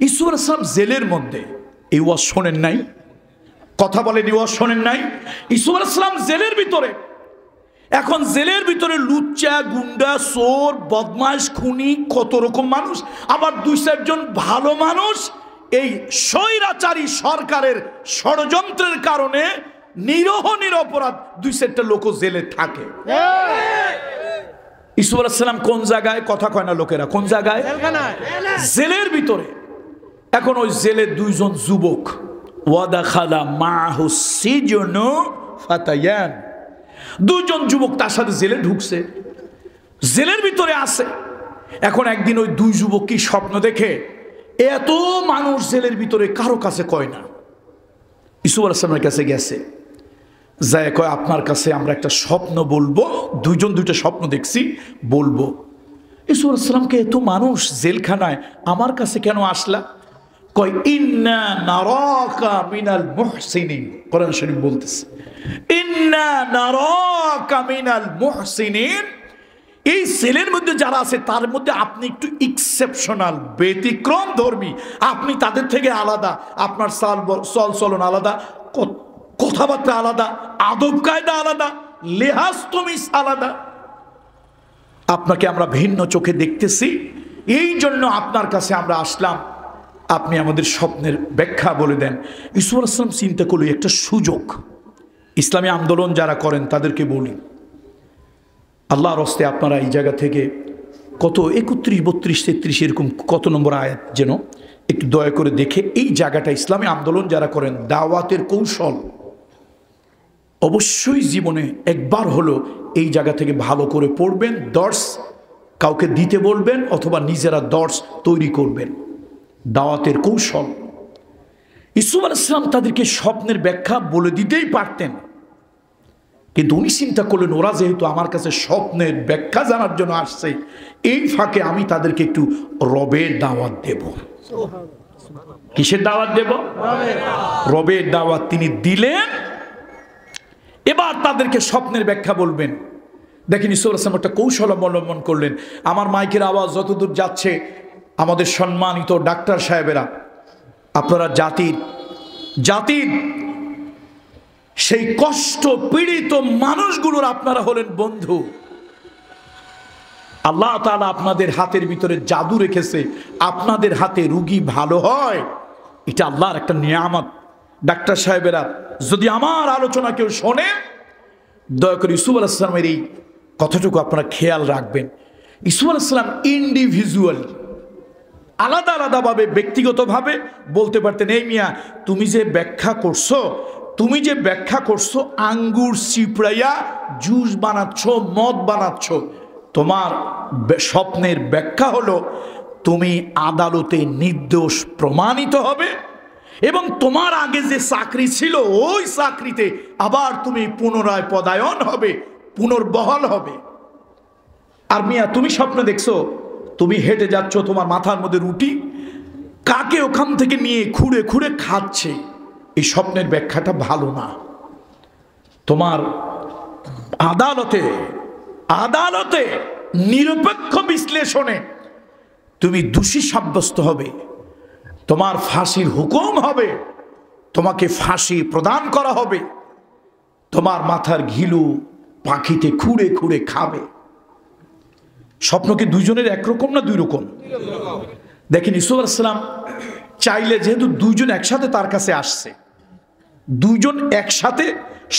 ইসুফ আলাইহিস সালাম জেলের মধ্যে, এই ওয়াজ শোনেন নাই? কথা বলেন, এই ওয়াজ শোনেন নাই? ইসুফ আলাইহিস সালাম জেলের ভিতরে। এখন জেলের ভিতরে লুচ্চা, গুন্ডা, চোর, বদমাইশ, খুনি, কত রকম মানুষ, আবার 2-4 জন ভালো মানুষ এই স্বৈরাচারী সরকারের ষড়যন্ত্রের কারণে নিরহ নিরপরাধ 2-4টা লোক জেলে থাকে। ইসুফ আলাইহিস সালাম কোন জায়গায়? কথা কয় না লোকেরা, কোন জায়গায়? জেলের ভিতরে। এখন ওই জেলে 2 জন যুবক, ওয়াদাখালা মাহু সিজনু ফাতায়ান, 2 জন যুবক তার সাথে জেলে ঢুকছে, জেলের ভিতরে আছে। এখন একদিন ওই 2 যুবক কি স্বপ্ন দেখে, এত মানুষ জেলের ভিতরে কারো কাছে কয় না, ইসুফ আলাইহিস সালামের কাছে গেছে, যায় কয় আপনার কাছে আমরা একটা স্বপ্ন বলবো, 2 জন 2টা স্বপ্ন দেখছি, বলবো। ইসুফ আলাইহিস সালামকে, এত মানুষ জেলখানায় আমার কাছে কেন আসলা? কয় ইন্না নারাকা মিনাল মুহসিনিন, কোরআন শরীফ বলতেছে ইন্না নারাকা মিনাল মুহসিনিন, এই সেলের মধ্যে যারা আছে তার মধ্যে আপনি একটু এক্সেপশনাল, ব্যতিক্রম ধর্মী, আপনি তাদের থেকে আলাদা, আপনার চল চলন আলাদা, কথাবার্তা আলাদা, আদব কায়দা আলাদা, লেহাজ তমিজ আলাদা, আপনাকে আমরা ভিন্ন চোখে দেখতেছি, এই জন্য আপনার কাছে আমরা আসলাম, আপনি আমাদের স্বপ্নের ব্যাখ্যা বলে দেন। ইসুফ আলাইহিস সালাম চিন্তা করলো একটা সুযোগ, ইসলামী আন্দোলন যারা করেন তাদেরকে বলি, আল্লাহর হস্তে আপনারা এই জায়গা থেকে কত 31, 32, 33 এরকম কত নম্বর আয়াত যেন একটু দয়া করে দেখে, এই জায়গাটা ইসলামী আন্দোলন যারা করেন, দাওয়াতের কৌশল অবশ্যই জীবনে একবার হলো এই জায়গা থেকে ভালো করে পড়বেন, দর্স কাউকে দিতে বলবেন অথবা নিজেরা দর্স তৈরি করবেন, দাওয়াতের কৌশল। ইসুফ আলাইহিস সালাম তাদেরকে স্বপ্নের ব্যাখ্যা বলে দিতেই পারতেন, কিন্তু উনি চিন্তা করলেন ওরা যেহেতু আমার কাছে স্বপ্নের ব্যাখ্যা জানার জন্য আসছে, এই ফাঁকে আমি তাদেরকে একটু রবের দাওয়াত দেব। কিসের দাওয়াত দেব? রবের দাওয়াত তিনি দিলেন। এবার তাদেরকে স্বপ্নের ব্যাখ্যা বলবেন। দেখেন ইসুফ আলাইহিস সালাম একটা কৌশল অবলম্বন করলেন। আমার মাইকের আওয়াজ যতদূর যাচ্ছে, আমাদের সম্মানিত ডাক্তার সাহেবেরা, আপনারা জাতির সেই কষ্ট পীড়িত মানুষগুলোর আপনারা হলেন বন্ধু। আল্লাহ তাআলা আপনাদের হাতের ভিতরে জাদু রেখেছে, আপনাদের হাতে রুগী ভালো হয়, এটা আল্লাহর একটা নিয়ামত। ডাক্তার সাহেবেরা যদি আমার আলোচনা কেউ শোনে, দয়া করে ইসুফ আলাইহিস সালামের এই কথাটুকু আপনারা খেয়াল রাখবেন। ইসুফ আলাইহিস সালাম ইন্ডিভিজুয়াল, আলাদা আলাদাভাবে, ব্যক্তিগতভাবে বলতে পারতেন, এই মিয়া তুমি যে ব্যাখ্যা করছো আঙ্গুর চিপড়াইয়া জুস বানাচ্ছ, মদ বানাচ্ছ, তোমার স্বপ্নের ব্যাখ্যা হলো তুমি আদালতে নির্দোষ প্রমাণিত হবে এবং তোমার আগে যে চাকরি ছিল ওই চাকরিতে আবার তুমি পুনরায় পদায়ন হবে, পুনর্বহাল হবে। আর মিয়া তুমি স্বপ্ন দেখছো তুমি হেঁটে যাচ্ছ, তোমার মাথার মধ্যে রুটি, কাকে ওখান থেকে নিয়ে খুঁড়ে খুঁড়ে খাচ্ছে, এই স্বপ্নের ব্যাখ্যাটা ভালো না। তোমার আদালতে আদালতে নিরপেক্ষ বিশ্লেষণে তুমি দোষী সাব্যস্ত হবে, তোমার ফাঁসির হুকুম হবে, তোমাকে ফাঁসি প্রদান করা হবে, তোমার মাথার ঘিলু পাখিতে খুঁড়ে খুঁড়ে খাবে। স্বপ্ন কি দুইজনের একরকম না দুই রকম? দেখেন ইউসুফ আলাইহিস সালাম চাইলে, যেহেতু দুইজন একসাথে তার কাছে আসছে, দুইজন একসাথে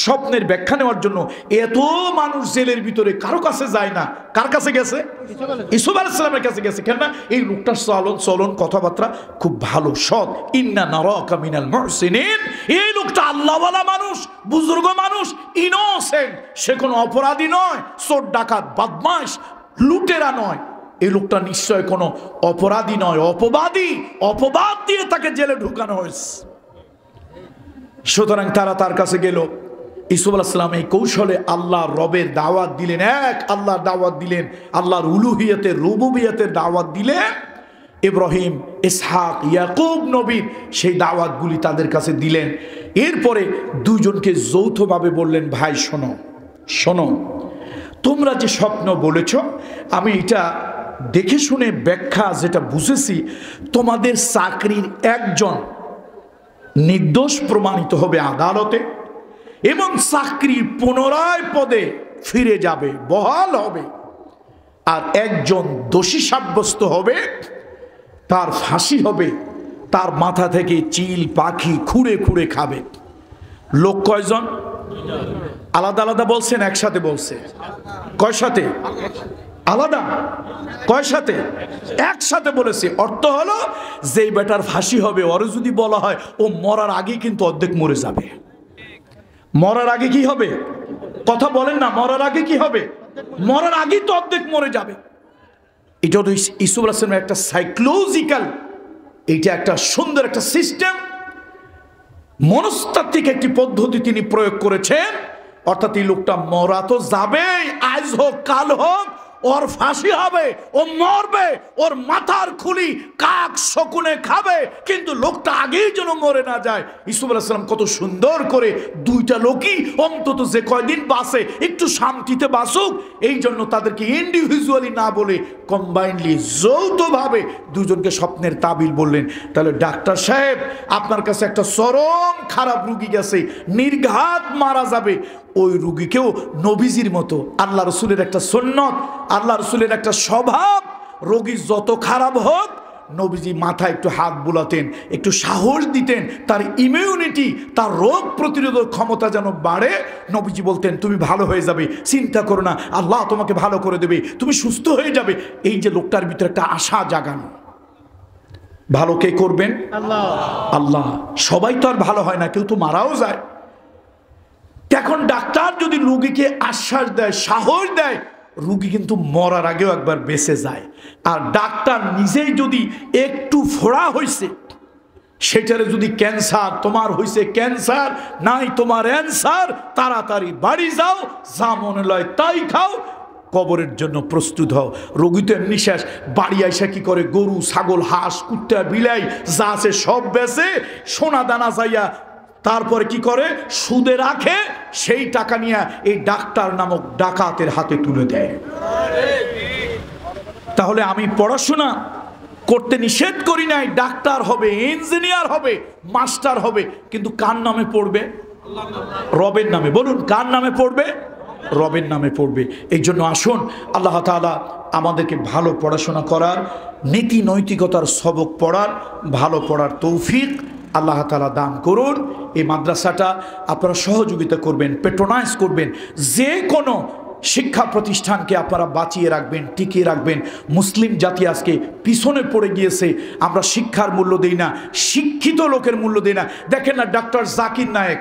স্বপ্নের ব্যাখ্যা নেওয়ার জন্য, এত মানুষ জেলের ভিতরে কারো কাছে যায় না, কার কাছে গেছে? ইউসুফ আলাইহিস সালামের কাছে গেছে। কেন না? এই লোকটার চলন কথাবার্তা খুব ভালো, সৎ। ইন্না নারাকা মিনাল মুহসিনিন, এই লোকটা আল্লাহওয়ালা মানুষ, বুজুর্গ মানুষ, ইনোসেন্ট, সে কোনো অপরাধী নয়, চোর ডাকাত বদমাশ লুটেরা নয়, এই লোকটা নিশ্চয় কোনো অপরাধী নয়, অপবাদী। অপবাদ দিয়ে তাকে জেলে ঢুকানো হয়েছে। সুতরাং তারা তার কাছে গেল। ইউসুফ আলাইহিস সালাম এই কৌশলে আল্লাহর রবের দাওয়াত দিলেন, এক আল্লাহর দাওয়াত দিলেন, আল্লাহর উলুহিয়তের রুবুবিয়তের দাওয়াত দিলেন। ইব্রাহিম, ইসহাক, ইয়াকুব নবীর সেই দাওয়াতগুলি তাদের কাছে দিলেন। এরপরে দুজনকে যৌথভাবে বললেন, ভাই শোনো শোনো, তোমরা যে স্বপ্ন বলেছ, আমি এটা দেখে শুনে ব্যাখ্যা যেটা বুঝেছি, তোমাদের চাকরির একজন নির্দোষ প্রমাণিত হবে আদালতে, এবং চাকরি পুনরায় পদে ফিরে যাবে, বহাল হবে, আর একজন দোষী সাব্যস্ত হবে, তার ফাঁসি হবে, তার মাথা থেকে চিল পাখি খুঁড়ে খুঁড়ে খাবে। লোক কয়জন? আলাদা আলাদা বলছেন, একসাথে বলছে? কয় সাথে? আলাদা। কয় সাথে? একসাথে বলেছে। অর্থ হলো, যেই বেটার ফাঁসি হবে, ওরে যদি বলা হয় ও মরার আগে কিন্তু অর্ধেক মরে যাবে। মরার আগে কি হবে? কথা বলেন না, মরার আগে কি হবে? মরার আগেই তো অর্ধেক মরে যাবে। এটা হলো ইউসুফ আলাইহিস সালামের একটা সাইকোলজিক্যাল, এইটা একটা সুন্দর একটা সিস্টেম, মনস্তাত্ত্বিক একটি পদ্ধতি তিনি প্রয়োগ করেছেন। অর্থাৎ এই লোকটা মরা তো যাবেই, আজ হোক কাল হোক, ওর ফাঁসি হবে, ও মরবে, ওর মাথার খুলি কাক শকুনে খাবে, কিন্তু লোকটা আগেই যেন মরে না যায়। ইউসুফ আলাইহিস সালাম কত সুন্দর করে দুইটা লোকই অন্তত যে কয়দিন বাঁচে একটু শান্তিতে বাঁচুক, এই জন্য তাদেরকে ইন্ডিভিজুয়ালি না বলে কম্বাইনলি, যৌথভাবে দুজনকে স্বপ্নের তাবিল বললেন। তাহলে ডাক্তার সাহেব, আপনার কাছে একটা চরম খারাপ রুগী গেছে, নির্ঘাত মারা যাবে, ওই রুগীকেও নবীজির মতো, আল্লাহ রসুলের একটা সুন্নত, আল্লাহ রসুলের একটা স্বভাব, রোগী যত খারাপ হোক নবীজি মাথায় একটু হাত বুলাতেন, একটু সাহস দিতেন, তার ইমিউনিটি, তার রোগ প্রতিরোধক ক্ষমতা যেন বাড়ে। নবীজি বলতেন, তুমি ভালো হয়ে যাবে, চিন্তা করো না, আল্লাহ তোমাকে ভালো করে দেবে, তুমি সুস্থ হয়ে যাবে। এই যে লোকটার ভিতরে একটা আশা জাগানো। ভালো কে করবেন? আল্লাহ। আল্লাহ। সবাই তো আর ভালো হয় না, কেউ তো মারাও যায়। এখন ডাক্তার যদি রোগীকে আশ্বাস দেয়, সাহস দেয়, রোগী কিন্তু মরার আগেও একবার বেঁচে যায়। আর ডাক্তার নিজেই যদি একটু ফোড়া হয়েছে, সেটারে যদি ক্যান্সার, তোমার হয়েছে ক্যান্সার, নাই তোমার অ্যান্সার, তাড়াতাড়ি বাড়ি যাও, যা মনে লয় তাই খাও, কবরের জন্য প্রস্তুত হও। রোগী তো এমনি শেষ। বাড়ি আইসা কি করে? গরু, ছাগল, হাঁস, কুত্তা, বিলাই যা আছে সব বেচে, সোনা দানা যাইয়া তারপরে কি করে? সুদে রাখে, সেই টাকা নিয়ে এই ডাক্তার নামক ডাকাতের হাতে তুলে দেয়। তাহলে আমি পড়াশোনা করতে নিষেধ করি নাই, ডাক্তার হবে, ইঞ্জিনিয়ার হবে, মাস্টার হবে, কিন্তু কার নামে পড়বে? রবের নামে। বলুন, কার নামে পড়বে? রবের নামে পড়বে। এই জন্য আসুন, আল্লাহ তাআলা আমাদেরকে ভালো পড়াশোনা করার, নীতি নৈতিকতার সবক পড়ার, ভালো পড়ার তৌফিক আল্লাহ তাআলা দান করুন। এই মাদ্রাসাটা আপনারা সহযোগিতা করবেন, পেট্রোনাইজ করবেন। যে কোনো শিক্ষা প্রতিষ্ঠানকে আপনারা বাঁচিয়ে রাখবেন, টিকিয়ে রাখবেন। মুসলিম জাতি আজকে পিছনে পড়ে গিয়েছে। আমরা শিক্ষার মূল্য দেই না, শিক্ষিত লোকের মূল্য দেই না। দেখেন না, ডক্টর জাকির নায়েক